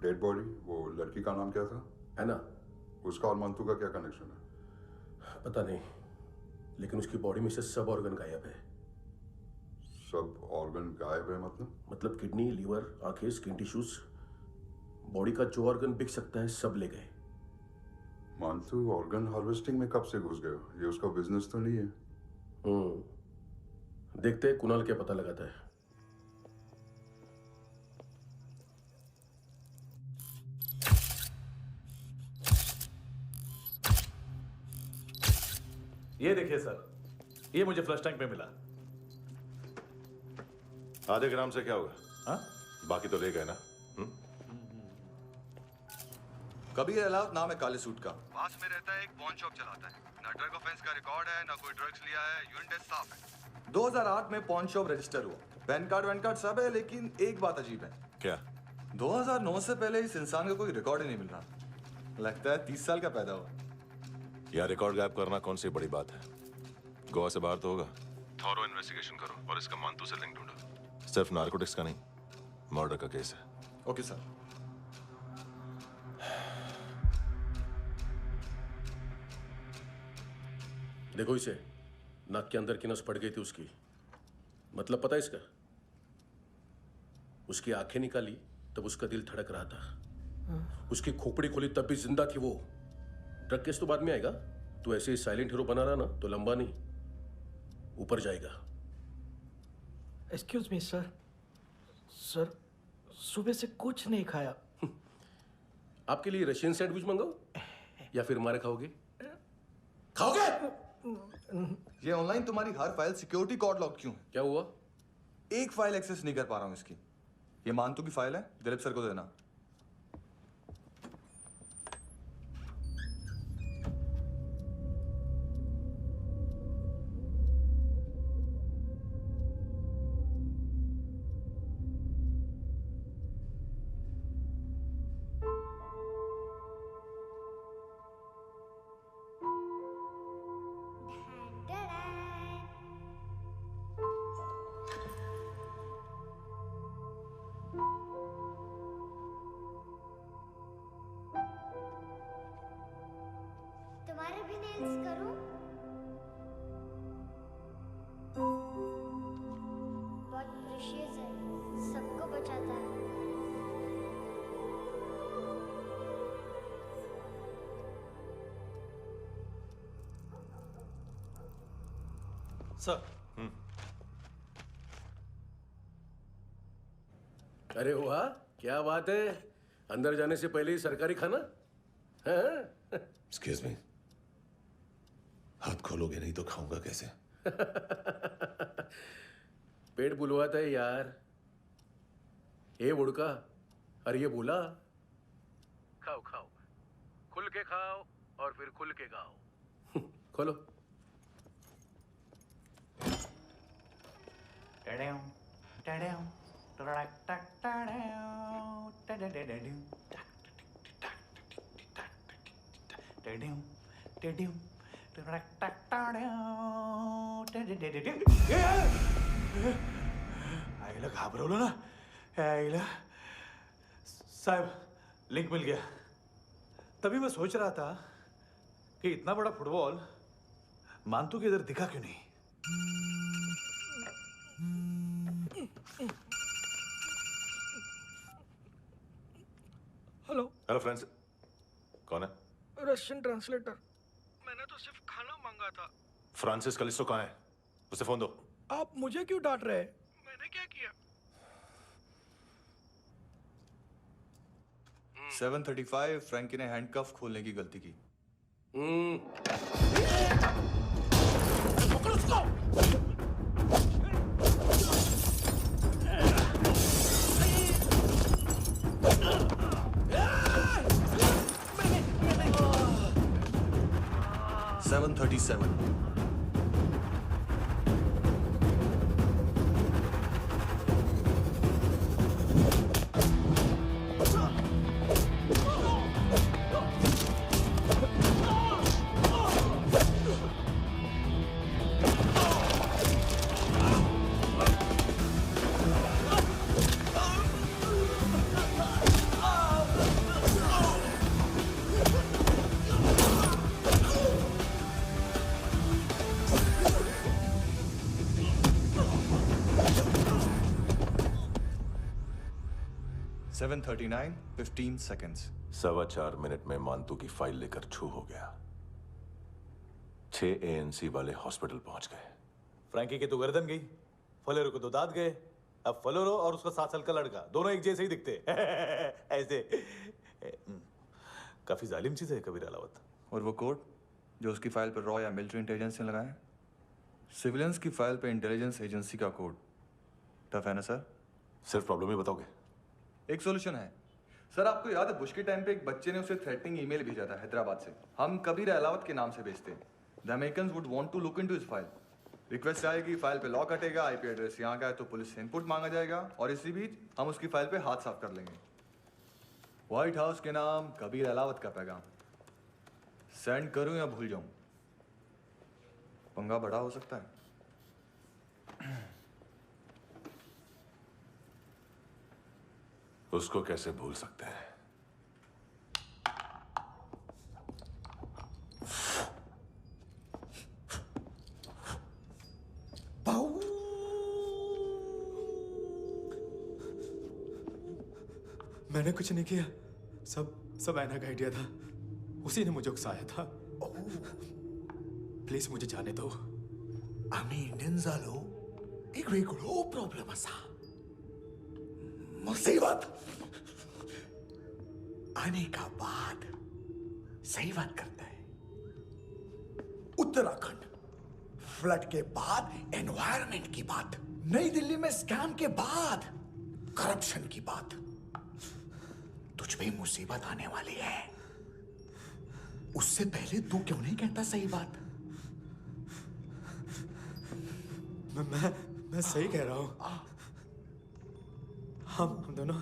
Speaker 7: डेड बॉडी, वो लड़की का नाम क्या था?
Speaker 16: है ना?
Speaker 7: उसका और मानतू का क्या कनेक्शन है?
Speaker 16: पता नहीं, लेकिन उसकी बॉडी में से सब ऑर्गन गायब है।
Speaker 7: सब ऑर्गन गायब है
Speaker 16: मतलब किडनी, लीवर, आंखें, स्किन टिश्यूज, बॉडी का जो ऑर्गन बिक सकता है सब ले गए।
Speaker 7: मानतू ऑर्गन हार्वेस्टिंग में कब से घुस गया? ये उसका बिजनेस तो नहीं है?
Speaker 16: देखते हैं कुणाल क्या पता लगाता है।
Speaker 5: ये देखिए सर, ये मुझे फ्लश टैंक में मिला।
Speaker 3: आधे ग्राम से क्या होगा?
Speaker 5: हाँ?
Speaker 3: बाकी तो ले गए ना?
Speaker 9: कबीर अलाउत नाम है काले सूट का। पास में रहता है, एक पॉन शॉप चलाता है। ना ड्रग ऑफेंस का रिकॉर्ड है, ना कोई ड्रग्स लिया है, यूरिन टेस्ट साफ है। 2008 में पॉन शॉप रजिस्टर हुआ, पैन कार्ड सब है, लेकिन एक बात अजीब है।
Speaker 3: क्या?
Speaker 9: 2009 से पहले इस इंसान का कोई रिकॉर्ड ही नहीं मिल रहा। लगता है 30 साल का पैदा हुआ।
Speaker 3: यार रिकॉर्ड गायब करना कौन सी बड़ी बात है? गोवा से बाहर तो होगा। थॉरो इन्वेस्टिगेशन करो और इसका मानतू से लिंक ढूंढो। सिर्फ नारकोटिक्स का नहीं, मर्डर का केस है।
Speaker 9: Okay sir.
Speaker 16: देखो इसे, नाक के अंदर की नस पड़ गई थी उसकी। मतलब पता है इसका? उसकी आंखें निकाली तब उसका दिल धड़क रहा था। उसकी खोपड़ी खोली तब भी जिंदा थी वो। ड्रग केस तो बाद में आएगा। तू ऐसे ही साइलेंट हीरो बना रहा ना तो लंबा नहीं, ऊपर जाएगा।
Speaker 2: Excuse me sir. सर, सुबह से कुछ नहीं खाया।
Speaker 16: आपके लिए रशियन सैंडविच मंगाओ या फिर हमारे खाओगे? खाओगे?
Speaker 9: ये ऑनलाइन तुम्हारी हर फाइल सिक्योरिटी कोड लॉक क्यों है?
Speaker 16: क्या हुआ?
Speaker 9: एक फाइल एक्सेस नहीं कर पा रहा हूं इसकी। ये मानतू की फाइल है, दिलीप सर को देना।
Speaker 6: तुम्हारे भी नेल्स करूं? बहुत प्रीशियस है, सबको बचाता है।
Speaker 5: सर।
Speaker 16: अरे वाह, क्या बात है। अंदर जाने से पहले ही सरकारी खाना।
Speaker 3: एक्सक्यूज मी, हाथ खोलोगे नहीं तो खाऊंगा कैसे?
Speaker 16: पेट बुलवाता है यार। ये बुड़का, अरे ये बोला। खाओ खाओ, खुल के खाओ और फिर खुल के गाओ। खोलो।
Speaker 5: आईला घाबरवलं ना। आईला साहब, लिंक मिल गया। तभी मैं सोच रहा था कि इतना बड़ा फुटबॉल मानतू के इधर दिखा क्यों नहीं।
Speaker 2: हेलो।
Speaker 3: हेलो फ्रेंड्स, कौन है?
Speaker 2: Russian translator. मैंने तो सिर्फ खाना मांगा था।
Speaker 3: फ्रांसिस कलिस्टो कहाँ है? उसे फोन दो।
Speaker 2: आप मुझे क्यों डांट रहे हैं? मैंने क्या किया?
Speaker 9: 735 फ्रैंकी ने हैंडकफ खोलने की गलती की।
Speaker 16: पकड़ो उसको।
Speaker 9: 737। 7:39, 15 seconds.
Speaker 3: 4.25 मिनट में मानतू की फाइल लेकर छू हो गया। 6 ANC वाले हॉस्पिटल पहुंच गए।
Speaker 5: फ्रैंकी की तो गर्दन गई, फलेरो को तो दांत गए। अब फलेरो और उसका 7 साल का लड़का दोनों एक जैसे ही दिखते ऐसे। काफी जालिम चीज है कबीर अलावत।
Speaker 9: और वो कोड जो उसकी फाइल पर रॉ या मिलिट्री इंटेलिजेंस ने लगाया, सिविलियंस की फाइल पे इंटेलिजेंस एजेंसी का कोड। टफ है ना सर?
Speaker 3: सिर्फ प्रॉब्लम ही बताओगे?
Speaker 9: एक सॉल्यूशन है सर। आपको याद है बुश के टाइम पे एक बच्चे ने उसे थ्रेटनिंग ईमेल भेजा था हैदराबाद से। हम कबीर अलावत के नाम से भेजते हैं। The Americans would want to look into his file. Request आएगी, फाइल पे लॉक हटेगा, आईपी एड्रेस यहाँ का है तो पुलिस से इनपुट मांगा जाएगा और इसी बीच हम उसकी फाइल पे हाथ साफ कर लेंगे। व्हाइट हाउस के नाम कबीर अलावत का पैगाम। सेंड करूं या भूल जाऊं? पंगा बड़ा हो सकता है।
Speaker 3: उसको कैसे भूल सकते हैं?
Speaker 5: मैंने कुछ नहीं किया, सब ऐना का आइडिया था। उसी ने मुझे उकसाया था। प्लीज मुझे जाने दो।
Speaker 17: आम्ही इंडियन झालो एक वेगळो प्रॉब्लेम असा। मुसीबत आने का बाद सही बात करता है। उत्तराखंड फ्लड के बाद एनवायरनमेंट की बात, नई दिल्ली में स्कैम के बाद करप्शन की बात। तुझ पे मुसीबत आने वाली है, उससे पहले तू क्यों नहीं कहता सही बात?
Speaker 5: मैं सही कह रहा हूं। हम दोनों,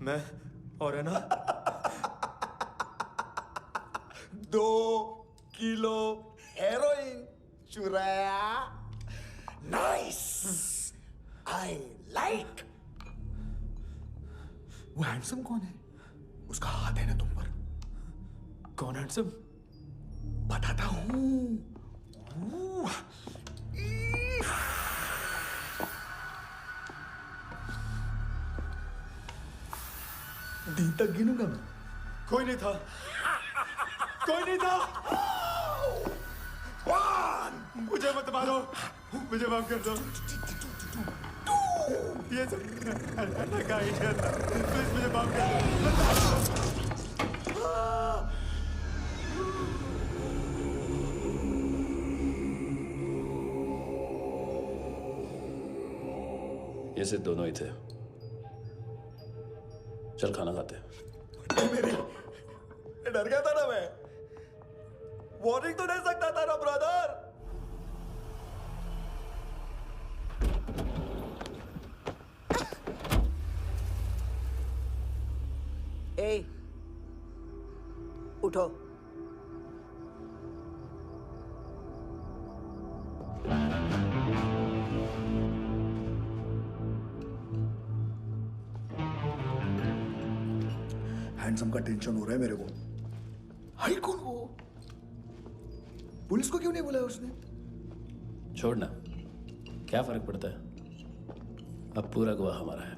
Speaker 5: मैं और है ना
Speaker 17: 2 किलो हेरोइन चुराया। Nice, I like. वो हैंडसम कौन है? उसका हाथ है ना तुम पर?
Speaker 5: कौन हैंडसम?
Speaker 17: बताता हूं। दिन तक गिनूंगा मैं।
Speaker 5: कोई नहीं था, कोई नहीं था। मुझे मत मारो, मुझे माफ कर दो। ये सब ऐना का आइडिया था। प्लीज मुझे माफ कर दो।
Speaker 14: ये सिर्फ दोनों ही थे। चल खाना खाते हैं।
Speaker 17: मेरी डर गया था ना मैं। वार्निंग तो दे सकता था ना ब्रदर।
Speaker 8: ए, उठो।
Speaker 17: हैंडसम का टेंशन हो रहा है मेरे को। हाई कौन वो? पुलिस को क्यों नहीं बुलाया उसने?
Speaker 14: छोड़ना, क्या फर्क पड़ता है? अब पूरा गवाह हमारा है।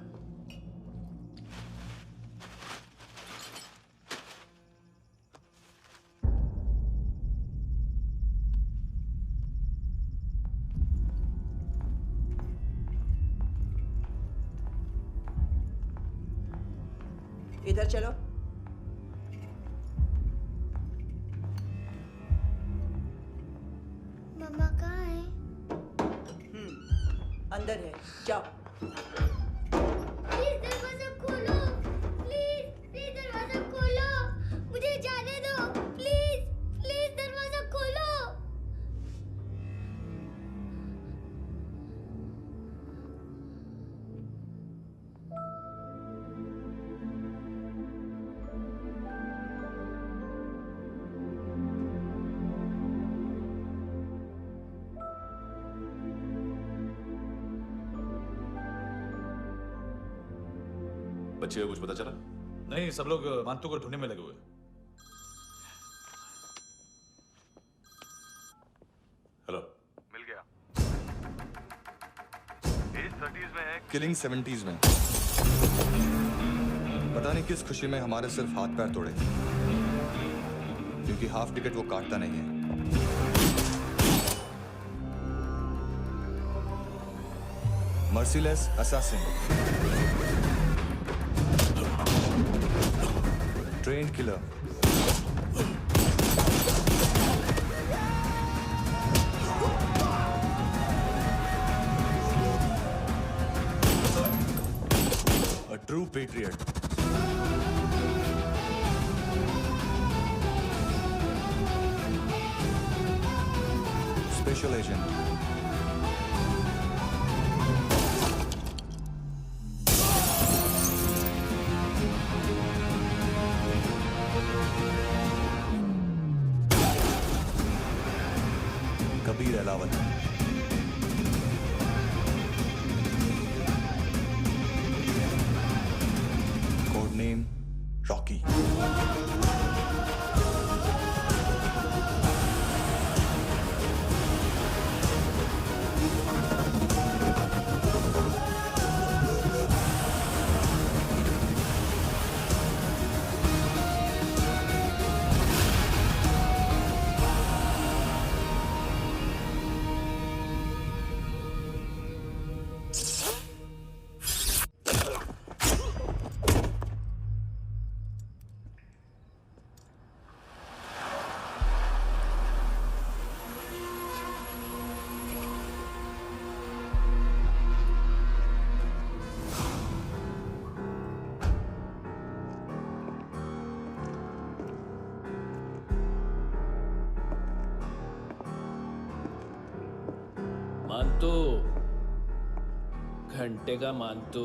Speaker 8: इधर चलो।
Speaker 6: मम्मा कहाँ है?
Speaker 8: अंदर है, जाओ।
Speaker 6: प्लीज दरवाजा खोलो, प्लीज दरवाजा खोलो, मुझे जाने दो, प्लीज दरवाजा खोलो।
Speaker 3: बच्चे को कुछ पता चला?
Speaker 5: नहीं, सब लोग मानतू को ढूंढने में लगे हुए।
Speaker 3: हेलो,
Speaker 9: मिल गया। एज 30s में है, किलिंग 70s में। पता नहीं किस खुशी में हमारे सिर्फ हाथ पैर तोड़े, क्योंकि हाफ टिकट वो काटता नहीं है। Merciless assassin, trained killer, a true patriot. Special agent. Kabir Alawat. Code name Rocky.
Speaker 14: मानतो, घंटे का मानतो।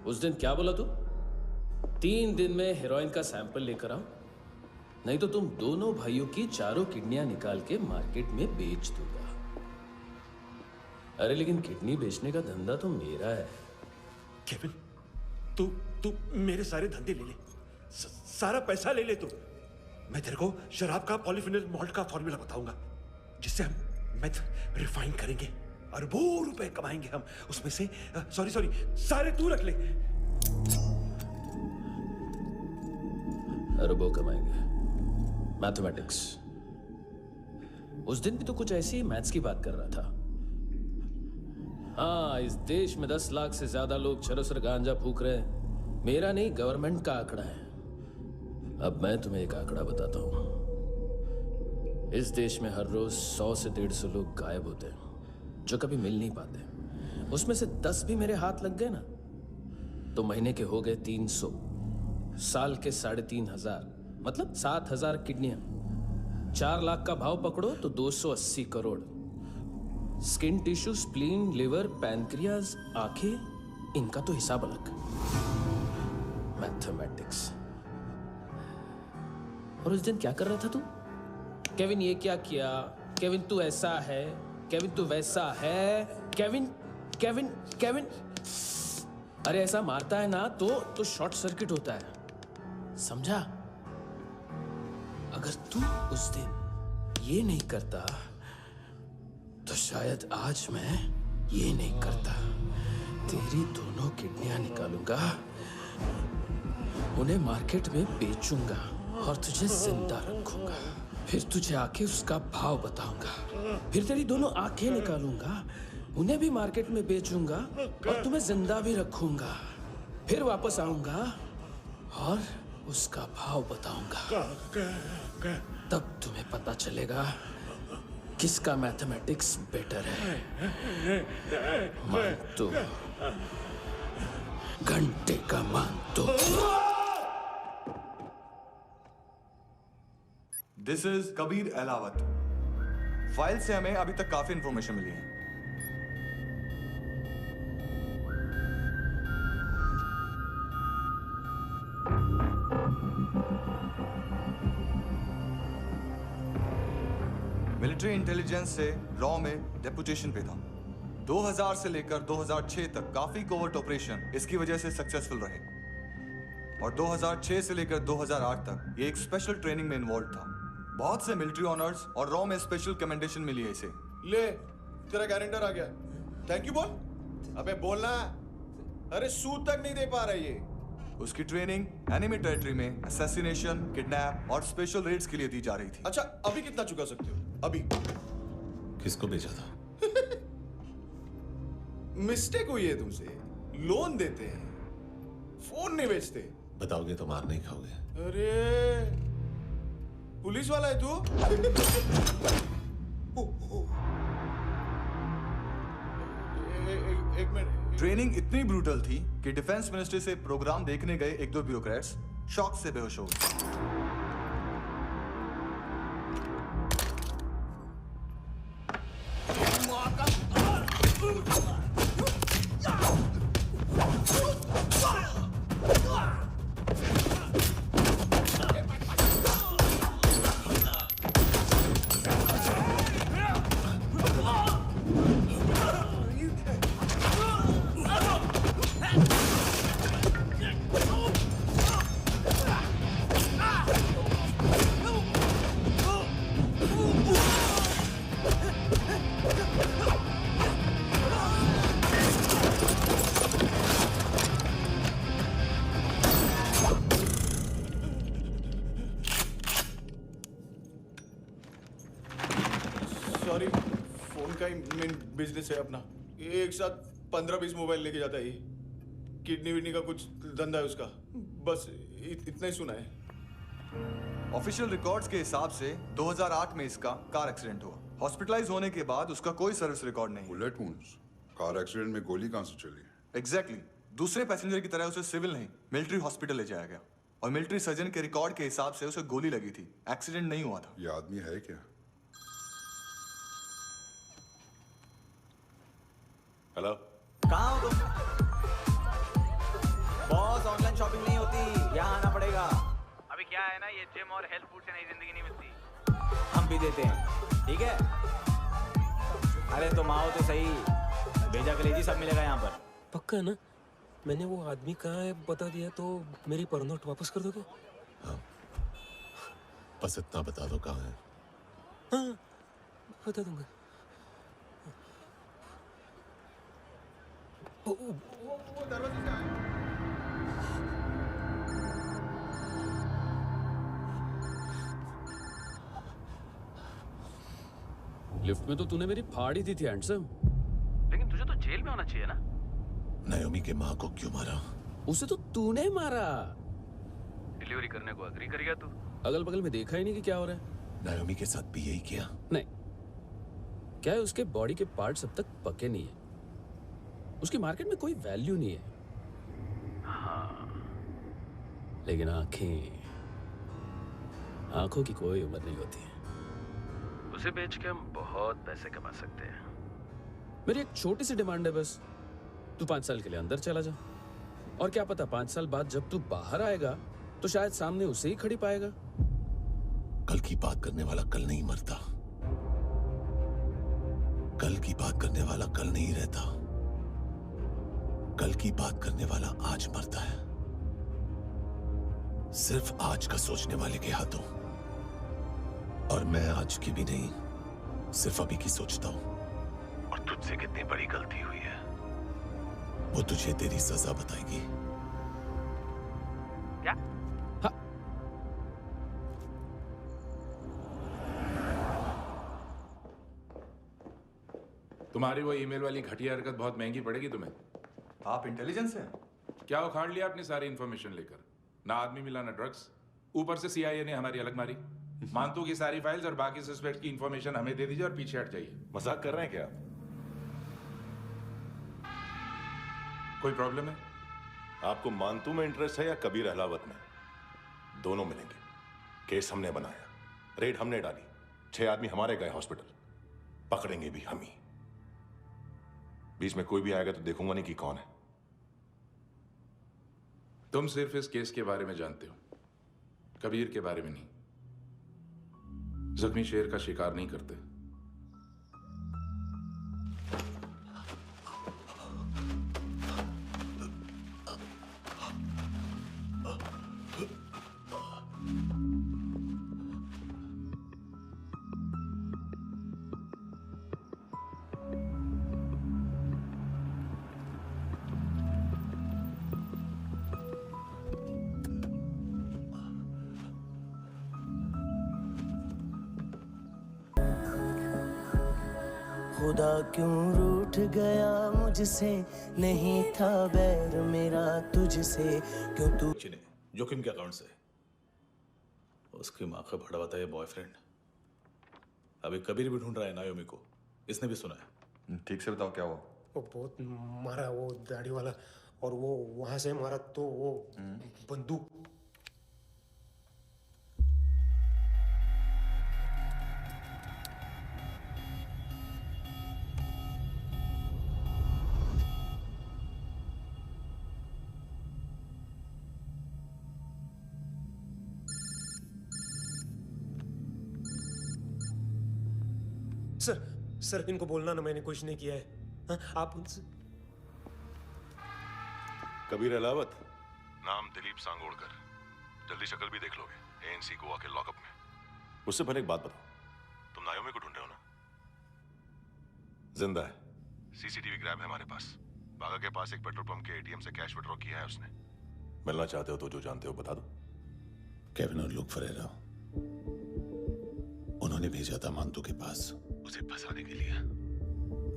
Speaker 14: उस दिन क्या बोला तू? 3 दिन में हेरोइन का सैंपल लेकर आओ, नहीं तो तुम दोनों भाइयों की चारों किडनियां निकाल के मार्केट में बेच दूंगा। अरे लेकिन किडनी बेचने का धंधा तो मेरा है।
Speaker 1: केविन, तू मेरे सारे धंधे ले ले, सारा पैसा ले ले तू। मैं तेरे को शराब का पॉलीफिनल मॉल्ट का फॉर्मूला बताऊंगा, जिससे हम मेथ रिफाइन करेंगे, अरबों रुपए कमाएंगे हम उसमें से। सॉरी सारे तू रख ले।
Speaker 14: अरबों कमाएंगे, मैथमेटिक्स। उस दिन भी तो कुछ ऐसी मैथ्स की बात कर रहा था। हाँ, इस देश में 10 लाख से ज्यादा लोग चरस और गांजा फूक रहे हैं। मेरा नहीं, गवर्नमेंट का आंकड़ा है। अब मैं तुम्हें एक आंकड़ा बताता हूं। इस देश में हर रोज 100 से 150 लोग गायब होते हैं, जो कभी मिल नहीं पाते। उसमें से 10 भी मेरे हाथ लग गए ना, तो महीने के हो गए 300, साल के 3500, मतलब 7000 किडनियां। 4 लाख का भाव पकड़ो तो 280 crore. Skin tissue, spleen, liver, pancreas, आंखें, इनका तो हिसाब अलग। मैथमेटिक्स। और उस दिन क्या कर रहा था तू? केविन ये क्या किया, केविन तू ऐसा है, केविन तू वैसा है, केविन केविन केविन। अरे ऐसा मारता है ना तो शॉर्ट सर्किट होता है, समझा? अगर तू उस दिन ये नहीं करता तो शायद आज मैं ये नहीं करता। तेरी दोनों किडनियां निकालूंगा, उन्हें मार्केट में बेचूंगा और तुझे जिंदा रखूंगा। फिर तुझे आके उसका भाव बताऊंगा। फिर तेरी दोनों आंखें निकालूंगा, उन्हें भी मार्केट में बेचूंगा और तुम्हें जिंदा भी रखूंगा। फिर वापस आऊंगा और उसका भाव बताऊंगा। तब तुम्हें पता चलेगा किसका मैथमेटिक्स बेटर है। मानतो, घंटे का मानतो।
Speaker 9: This is Kabir Ahlawat. File से हमें अभी तक काफी इंफॉर्मेशन मिली है। मिलिट्री इंटेलिजेंस से रॉ में डेपुटेशन पे था। 2000 से लेकर 2006 तक काफी कोवर्ट ऑपरेशन इसकी वजह से सक्सेसफुल रहे, और 2006 से लेकर 2008 तक ये एक स्पेशल ट्रेनिंग में इन्वॉल्व था। बहुत से मिलिट्री ऑनर्स और रॉ में स्पेशल कमेंडेशन मिली है इसे।
Speaker 16: ले, तेरा गारंटर आ गया। थैंक यू बोल। अबे बोलना।
Speaker 9: अरे सूद तक नहीं दे पा रहा ये। उसकी ट्रेनिंग एनिमी टेरिटरी में असैसिनेशन, किडनैप और स्पेशल रेड्स के लिए दी जा रही थी।
Speaker 5: अच्छा, अभी कितना चुका सकते हो? अभी
Speaker 3: किसको भेजा था?
Speaker 5: मिस्टेक हुई है तुमसे। लोन देते हैं, फोन नहीं बेचते।
Speaker 3: बताओगे तो मार नहीं खाओगे।
Speaker 5: अरे पुलिस वाला है तू? एक मिनट।
Speaker 9: ट्रेनिंग इतनी ब्रूटल थी कि डिफेंस मिनिस्ट्री से प्रोग्राम देखने गए एक दो ब्यूरोक्रेट्स शॉक से बेहोश हो गए।
Speaker 5: सॉरी, फोन का ही मेन बिजनेस है अपना। एक साथ 15-20 मोबाइल लेके जाता है ये। किडनी विडनी का कुछ धंधा है उसका। बस इतना ही सुना है।
Speaker 9: ऑफिशियल रिकॉर्ड्स के हिसाब से 2008 में इसका कार एक्सीडेंट हुआ। हॉस्पिटलाइज होने के बाद उसका कोई सर्विस रिकॉर्ड नहीं।
Speaker 7: Bullet wounds. कार एक्सीडेंट में गोली कहां से चली?
Speaker 9: एग्जैक्टली। दूसरे पैसेंजर की तरह उसे सिविल नहीं, मिलिट्री हॉस्पिटल ले जाया गया और मिलिट्री सर्जन के रिकॉर्ड के हिसाब से उसे गोली लगी थी। एक्सीडेंट नहीं हुआ था।
Speaker 7: ये आदमी है क्या?
Speaker 3: हेलो,
Speaker 19: कहाँ हो तुम? बॉस, ऑनलाइन शॉपिंग नहीं होती, यहाँ आना पड़ेगा।
Speaker 18: अभी क्या है ना, ये जिम और हेल्थ फूड से नई जिंदगी नहीं मिलती।
Speaker 19: हम भी देते हैं, ठीक है? अरे तुम आओ तो सही, भेजा कलेजी सब मिलेगा यहाँ पर।
Speaker 14: पक्का ना? मैंने वो आदमी कहाँ है बता दिया तो मेरी परनोट वापस कर दोगे?
Speaker 3: हाँ, बस इतना बता दो कहाँ है।
Speaker 14: हाँ, बता दूंगा।
Speaker 5: वो दरवाजे से आया।
Speaker 14: लिफ्ट में तो तूने मेरी फाड़ ही दी थी हैंडसम।
Speaker 18: लेकिन तुझे तो जेल में होना चाहिए ना।
Speaker 3: नायोमी के माँ को क्यों मारा?
Speaker 14: उसे तो तूने मारा।
Speaker 18: डिलीवरी करने को अग्री कर गया तू।
Speaker 14: अगल बगल में देखा ही नहीं कि क्या हो रहा है।
Speaker 3: नायोमी के साथ भी यही किया?
Speaker 14: नहीं, क्या है उसके बॉडी के पार्ट्स अब तक पके नहीं है। उसकी मार्केट में कोई वैल्यू नहीं है।
Speaker 18: हाँ,
Speaker 14: लेकिन आंखों की कोई उम्र नहीं होती है।
Speaker 18: उसे बेच के हम बहुत पैसे कमा सकते हैं।
Speaker 14: मेरी एक छोटी सी डिमांड है बस, तू 5 साल के लिए अंदर चला जा और क्या पता 5 साल बाद जब तू बाहर आएगा तो शायद सामने उसे ही खड़ी पाएगा।
Speaker 3: कल की बात करने वाला कल नहीं मरता। कल की बात करने वाला कल नहीं रहता। कल की बात करने वाला आज मरता है। सिर्फ आज का सोचने वाले के हाथों। और मैं आज की भी नहीं, सिर्फ अभी की सोचता हूं। और तुझसे कितनी बड़ी गलती हुई है वो तुझे तेरी सजा बताएगी।
Speaker 18: क्या?
Speaker 14: हाँ।
Speaker 20: तुम्हारी वो ईमेल वाली घटिया हरकत बहुत महंगी पड़ेगी तुम्हें।
Speaker 9: आप इंटेलिजेंस हैं?
Speaker 20: क्या उखाड़ लिया अपनी सारी इन्फॉर्मेशन लेकर? ना आदमी मिला ना ड्रग्स, ऊपर से CIA ने हमारी अलग मारी। मानतू की सारी फाइल्स और बाकी सस्पेक्ट की इन्फॉर्मेशन हमें दे दीजिए और पीछे हट जाइए।
Speaker 3: मजाक कर रहे हैं क्या?
Speaker 20: कोई प्रॉब्लम है?
Speaker 3: आपको मानतू में इंटरेस्ट है या कबीर अहलावत में? दोनों मिलेंगे। केस हमने बनाया, रेड हमने डाली, 6 आदमी हमारे गए हॉस्पिटल, पकड़ेंगे भी हम ही। बीच में कोई भी आएगा तो देखूंगा नहीं कि कौन है।
Speaker 20: तुम सिर्फ इस केस के बारे में जानते हो, कबीर के बारे में नहीं। जख्मी शेर का शिकार नहीं करते।
Speaker 21: खुदा क्यों रूठ गया मुझसे, नहीं था बैर मेरा तुझसे, क्यों तू
Speaker 16: जोखिम के अकाउंट से उसकी माँ का भड़ा हुआ था ये बॉयफ्रेंड। अभी कबीर भी ढूंढ रहा है नायोमी को, इसने भी सुना है।
Speaker 9: ठीक से बताओ क्या हुआ।
Speaker 22: वो बहुत मारा वो दाढ़ी वाला, और वो वहां से मारा तो वो बंदूक। सर इनको बोलना ना मैंने कुछ नहीं किया है। हाँ, आप उनसे।
Speaker 3: कबीर अलावत, नाम दिलीप सांगोड़कर। जल्दी शक्ल भी देख लोगे एएनसी गोवा के लॉकअप में। मुझसे पहले एक बात बताओ, तुम नायोमी को ढूंढ रहे हो ना? जिंदा है, सीसीटीवी ग्रैब है हमारे पास। बागा के पास एक पेट्रोल पंप के एटीएम से कैश विड्रॉ किया है उसने। मिलना चाहते हो तो जो जानते हो बता दो।
Speaker 16: केविन और लुक फरेरा, उन्होंने भेजा था मांतू के पास उसे फंसाने के लिए।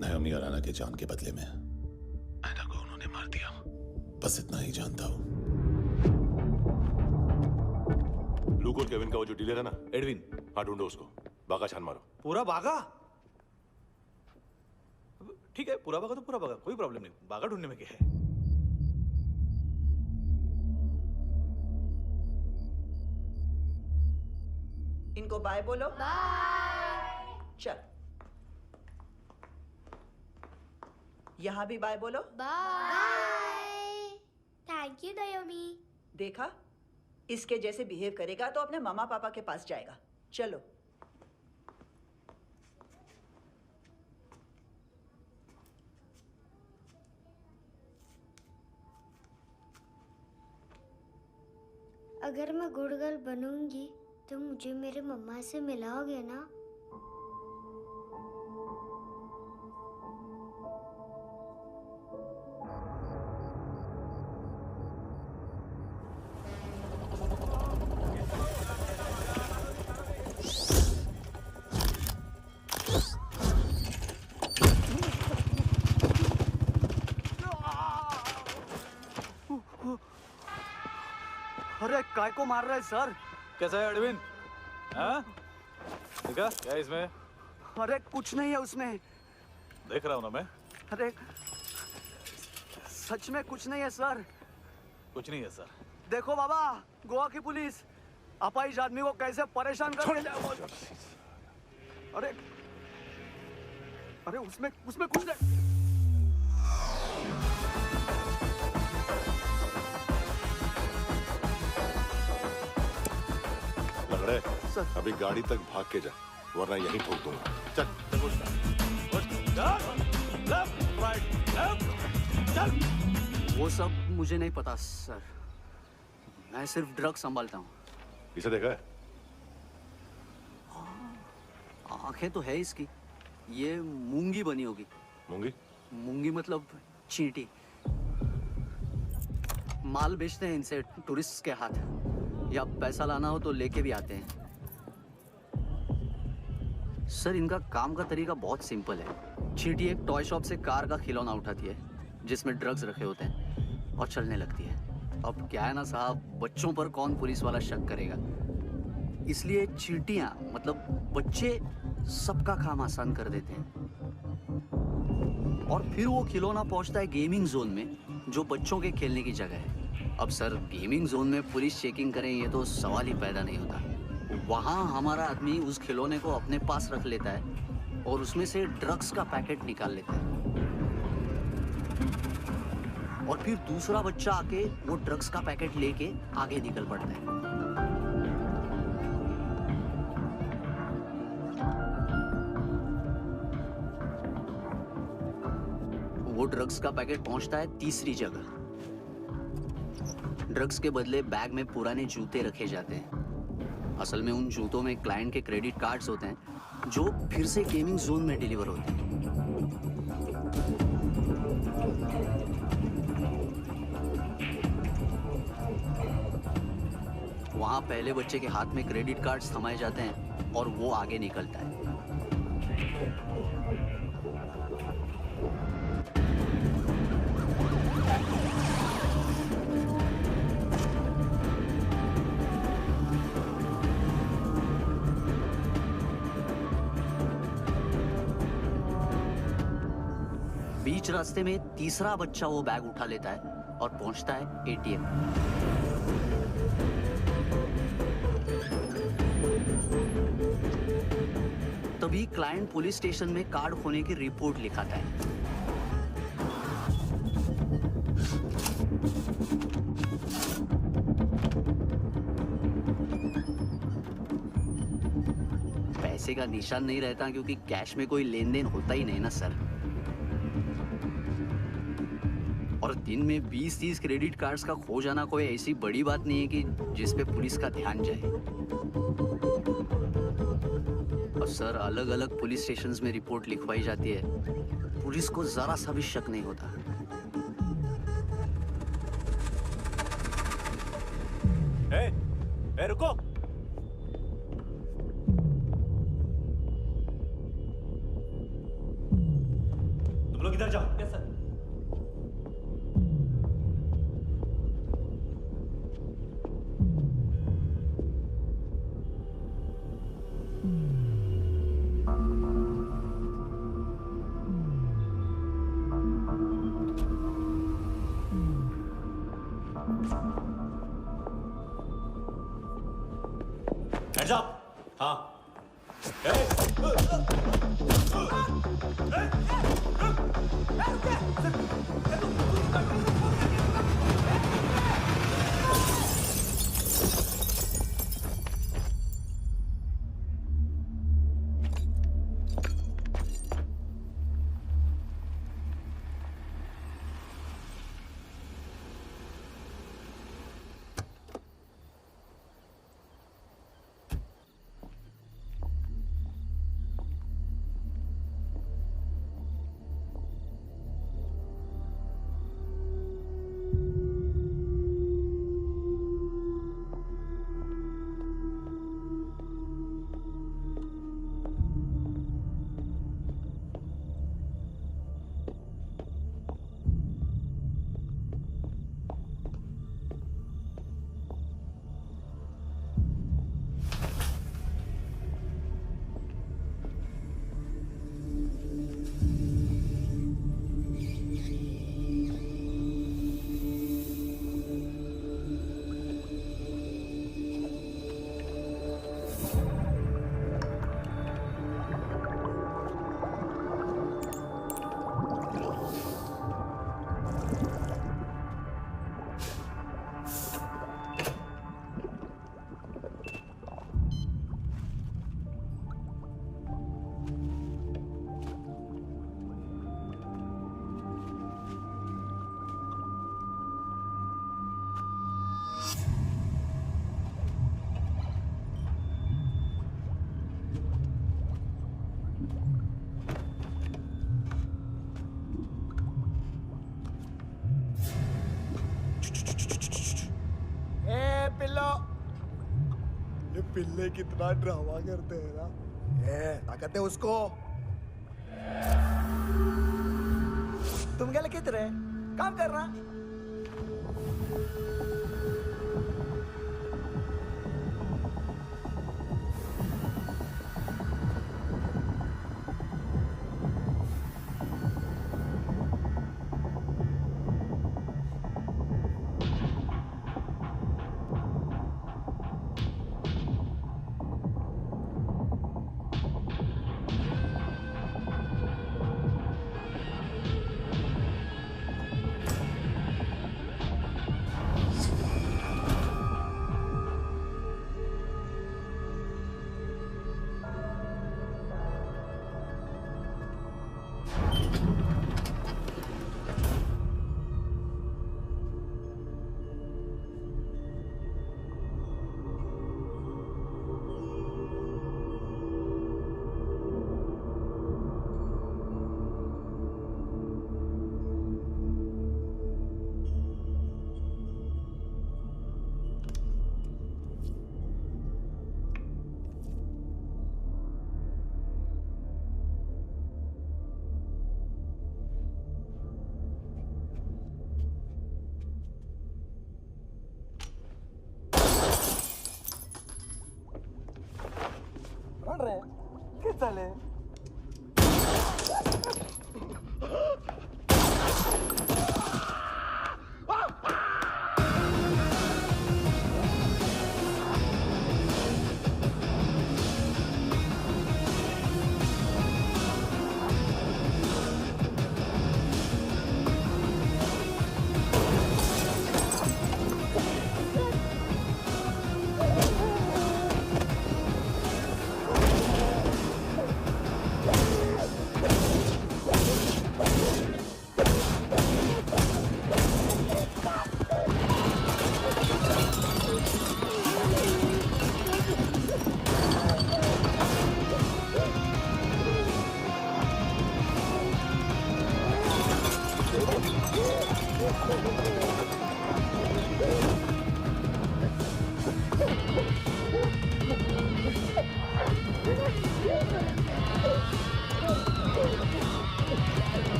Speaker 16: नायोमी और आना के जान के बदले में एना को उन्होंने मार दिया। बस इतना ही जानता हूं।
Speaker 3: लूक और केविन का वो जो डीलर है ना, एडविन, हाँ ढूंढो उसको। बागा छान मारो।
Speaker 5: पूरा बागा? ठीक है, पूरा बागा तो पूरा बागा, कोई प्रॉब्लम नहीं। बागा ढूंढने में क्या है?
Speaker 23: इनको बाय बोलो। बाय। चल, यहाँ भी बाय बोलो।
Speaker 11: बाय। Thank you नायोमी।
Speaker 23: देखा, इसके जैसे बिहेव करेगा तो अपने मामा पापा के पास जाएगा। चलो।
Speaker 6: अगर मैं गुड गर्ल बनूंगी तो मुझे मेरे मम्मा से मिलाओगे ना?
Speaker 5: अरे काय को मार रहा है सर? कैसा है अरविंद? हाँ? देखा क्या है इसमें?
Speaker 24: अरे कुछ नहीं है उसमें।
Speaker 5: देख रहा हूँ ना मैं।
Speaker 24: अरे सच में कुछ नहीं है सर।
Speaker 5: कुछ नहीं है सर।
Speaker 24: देखो बाबा, गोवा की पुलिस अपाहिज आदमी को कैसे परेशान कर रही है। अरे अरे उसमें कुछ नहीं।
Speaker 3: लंगड़े, अभी गाड़ी तक भाग के जा, वरना यहीं ठोक दूंगा। चल।
Speaker 24: वो सब मुझे नहीं पता सर, मैं सिर्फ ड्रग संभालता हूँ।
Speaker 3: इसे देखा है?
Speaker 24: आंखें तो है इसकी, ये मूंगी बनी होगी।
Speaker 3: मूंगी?
Speaker 24: मूंगी मतलब चींटी। माल बेचते हैं इनसे टूरिस्ट के हाथ, या पैसा लाना हो तो लेके भी आते हैं। सर इनका काम का तरीका बहुत सिंपल है। चींटी एक टॉय शॉप से कार का खिलौना उठाती है जिसमें ड्रग्स रखे होते हैं और चलने लगती है। अब क्या है ना साहब, बच्चों पर कौन पुलिस वाला शक करेगा, इसलिए चींटियां मतलब बच्चे सबका काम आसान कर देते हैं। और फिर वो खिलौना पहुंचता है गेमिंग जोन में, जो बच्चों के खेलने की जगह है। अब सर गेमिंग जोन में पुलिस चेकिंग करें ये तो सवाल ही पैदा नहीं होता। वहाँ हमारा आदमी उस खिलौने को अपने पास रख लेता है और उसमें से ड्रग्स का पैकेट निकाल लेता है, और फिर दूसरा बच्चा आके वो ड्रग्स का पैकेट लेके आगे निकल पड़ता है। वो ड्रग्स का पैकेट पहुंचता है तीसरी जगह। ड्रग्स के बदले बैग में पुराने जूते रखे जाते हैं। असल में उन जूतों में क्लाइंट के क्रेडिट कार्ड्स होते हैं जो फिर से गेमिंग जोन में डिलीवर होते हैं। वहां पहले बच्चे के हाथ में क्रेडिट कार्ड्स थमाए जाते हैं और वो आगे निकलता है। बीच रास्ते में तीसरा बच्चा वो बैग उठा लेता है और पहुंचता है एटीएम। तभी क्लाइंट पुलिस स्टेशन में कार्ड खोने की रिपोर्ट लिखाता है। पैसे का निशान नहीं रहता क्योंकि कैश में कोई लेन देन होता ही नहीं ना सर। और दिन में 20-30 क्रेडिट कार्ड्स का खो जाना कोई ऐसी बड़ी बात नहीं है कि जिस पे पुलिस का ध्यान जाए। और सर अलग अलग पुलिस स्टेशंस में रिपोर्ट लिखवाई जाती है, पुलिस को जरा सा भी शक नहीं होता।
Speaker 10: रुको, तुम लोग इधर जाओ। Yes sir. Hands up! हाँ।
Speaker 17: पिल्ले कितना ड्रामा करते हैं ना। ताकत है उसको। तुम क्या लिखते रहे? काम करना।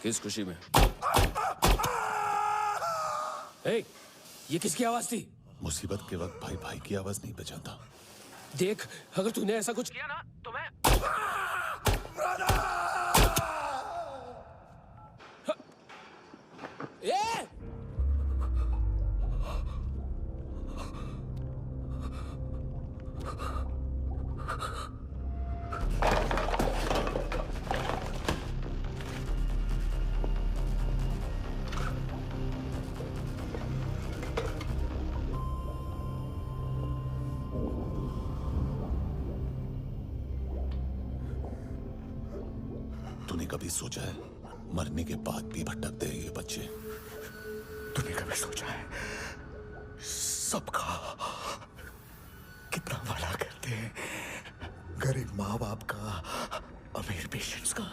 Speaker 14: किस खुशी में? ए, ये किसकी आवाज थी?
Speaker 3: मुसीबत के वक्त भाई भाई की आवाज नहीं बचाता।
Speaker 14: देख, अगर तूने ऐसा कुछ किया ना तो मैं ए!
Speaker 3: तूने कभी सोचा है मरने के बाद भी भटकते हैं ये बच्चे?
Speaker 17: तूने कभी सोचा है सबका कितना भला करते हैं? गरीब माँ बाप का, अमीर पेशेंट्स का,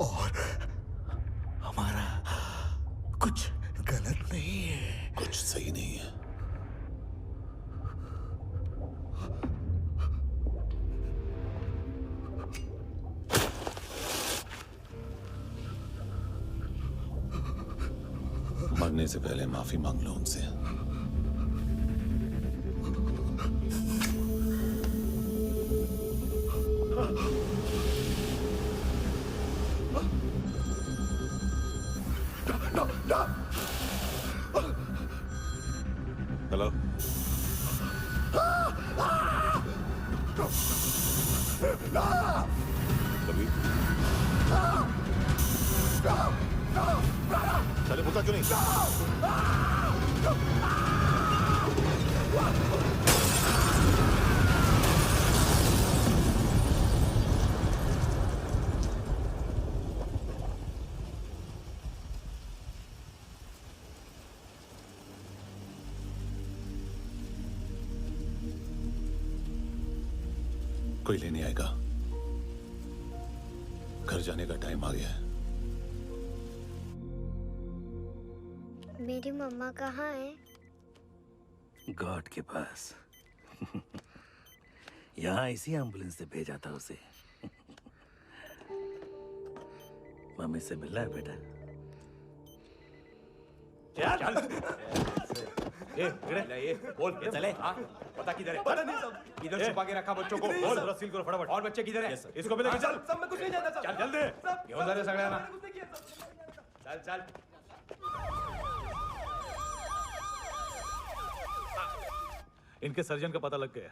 Speaker 17: और हमारा कुछ गलत नहीं है,
Speaker 3: कुछ सही नहीं है। मरने से पहले माफी मांग लो उनसे। हेलो, कभी चले बोलता क्यों नहीं? कोई लेने आएगा। घर जाने का टाइम आ गया है।
Speaker 6: मेरी मम्मा कहाँ है?
Speaker 4: गॉड के पास। यहाँ इसी एम्बुलेंस से भेजा था उसे। मम्मी से मिलना है बेटा।
Speaker 19: ये बोल ये चले। हाँ पता किधर है? पता नहीं सब। इधर छुपा के रखा बच्चों को। बोल जरा सील करो फटाफट। और बच्चे किधर है? इसको भी लेके चल। सब में कुछ नहीं जानता सब। चल जल्दी। क्यों अंदर है सगड़ा ना? चल चल।
Speaker 10: इनके सर्जन का पता लग गया।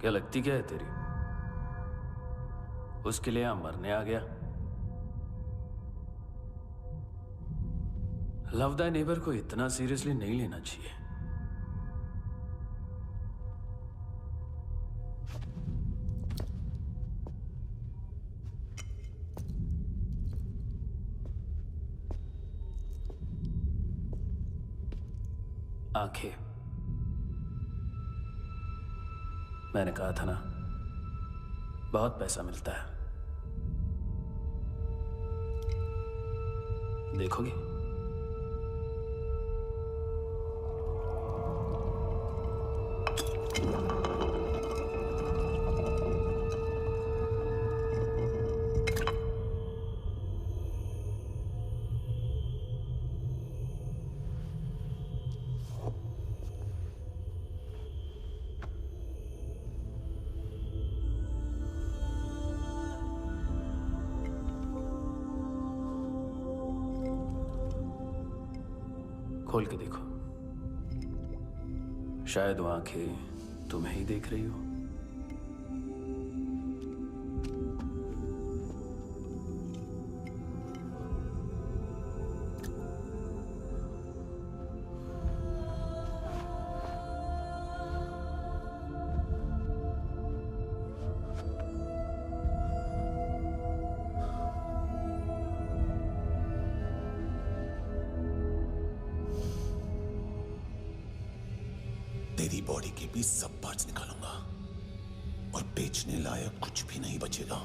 Speaker 14: क्या लगती क्या है तेरी? उसके लिए यहां मरने आ गया? लव द नेबर को इतना सीरियसली नहीं लेना चाहिए। आंखें, मैंने कहा था ना, बहुत पैसा मिलता है। देखोगी? खोल के देखो, शायद वो आंखें तुम्हें ही देख रही हो।
Speaker 1: तेरी बॉडी के भी सब पार्ट्स निकालूंगा और बेचने लायक कुछ भी नहीं बचेगा।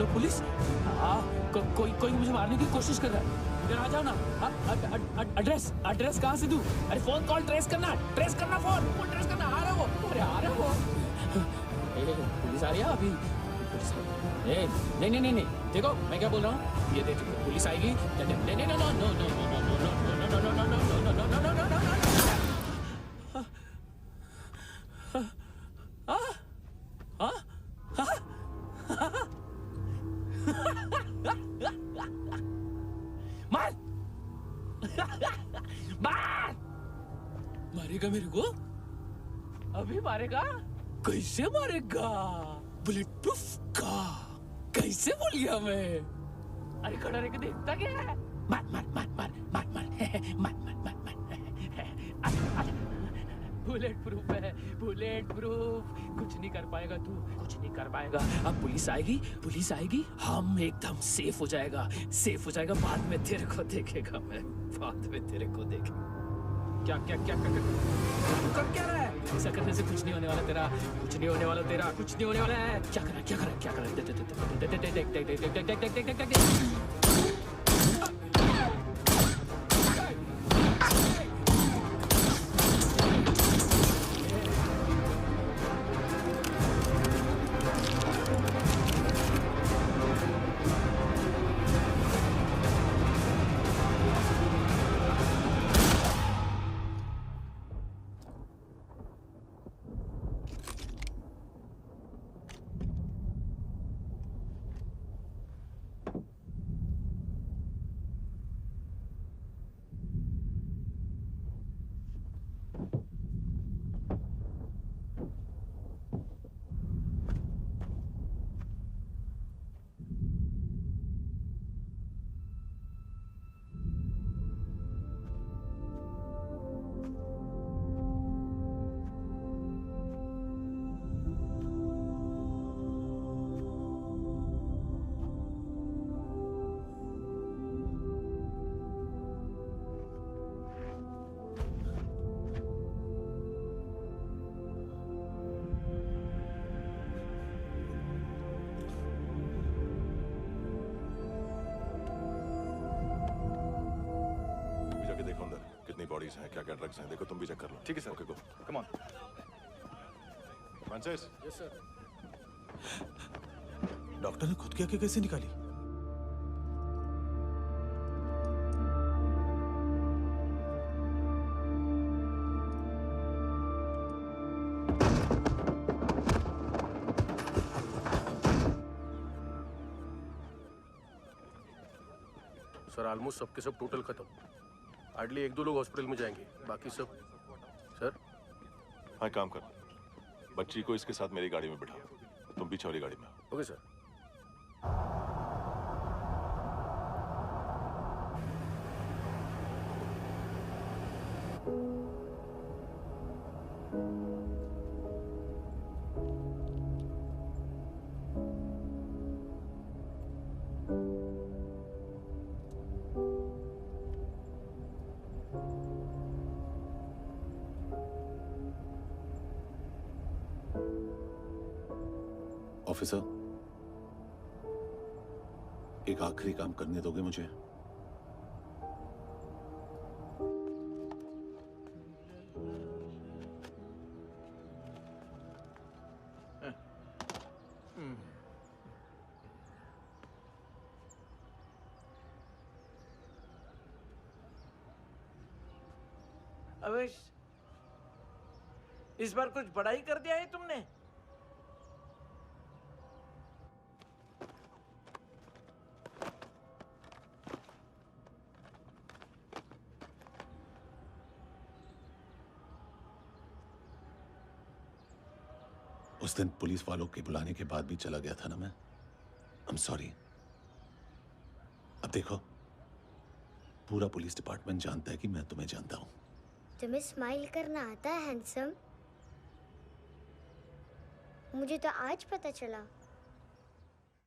Speaker 14: हेलो पुलिस, कोई मुझे मारने की कोशिश कर रहा है। इधर आ जाओ ना। एड्रेस कहाँ से दूं? अरे फोन कॉल ट्रेस करना फोन ट्रेस करना। आ रहा वो, अरे आ रहा वो। पुलिस आ रही है अभी। नहीं, देखो मैं क्या बोल रहा हूँ, ये देखो पुलिस आएगी। मारेगा मेरे को? अभी मारेगा? कैसे मारेगा? बुलेट प्रूफ का। कैसे बोल गया मैं? अरे खड़ा रह के देखता क्या है? मार। बुलेट प्रूफ है, बुलेट प्रूफ। कुछ नहीं कर पाएगा तू, कुछ नहीं कर पाएगा। अब पुलिस आएगी, हम एकदम सेफ हो जाएगा। बाद में तेरे को देखेगा मैं, क्या कर क्या रहा है? ऐसा करने से कुछ नहीं होने वाला तेरा, कुछ नहीं होने वाला है। क्या कर रहा है? देख।
Speaker 3: बॉडीज हैं, क्या ड्रग्स हैं, देखो तुम भी चेक कर लो।
Speaker 9: ठीक है sir.
Speaker 3: Okay go.
Speaker 9: Come on.
Speaker 3: Francis.
Speaker 5: Yes sir. Doctor ने खुद की आंखें कैसे निकाली?
Speaker 16: सर ऑलमोस्ट सबके सब टोटल खत्म। हार्डली 1-2 लोग हॉस्पिटल में जाएंगे, बाकी सब। सर
Speaker 3: हाँ काम कर, बच्ची को इसके साथ मेरी गाड़ी में बिठा, तुम पीछे वाली गाड़ी में।
Speaker 16: Okay sir.
Speaker 3: ऑफिसर, एक आखिरी काम करने दोगे मुझे?
Speaker 2: अवेश, इस बार कुछ बड़ा ही कर दिया है तुमने।
Speaker 3: उस दिन पुलिस वालों के बुलाने के बाद भी चला गया था ना मैं। I'm sorry। अब देखो, पूरा पुलिस डिपार्टमेंट जानता है कि मैं तुम्हें जानता हूं।
Speaker 6: तुम्हें स्माइल करना आता है हैंडसम? मुझे तो आज पता चला।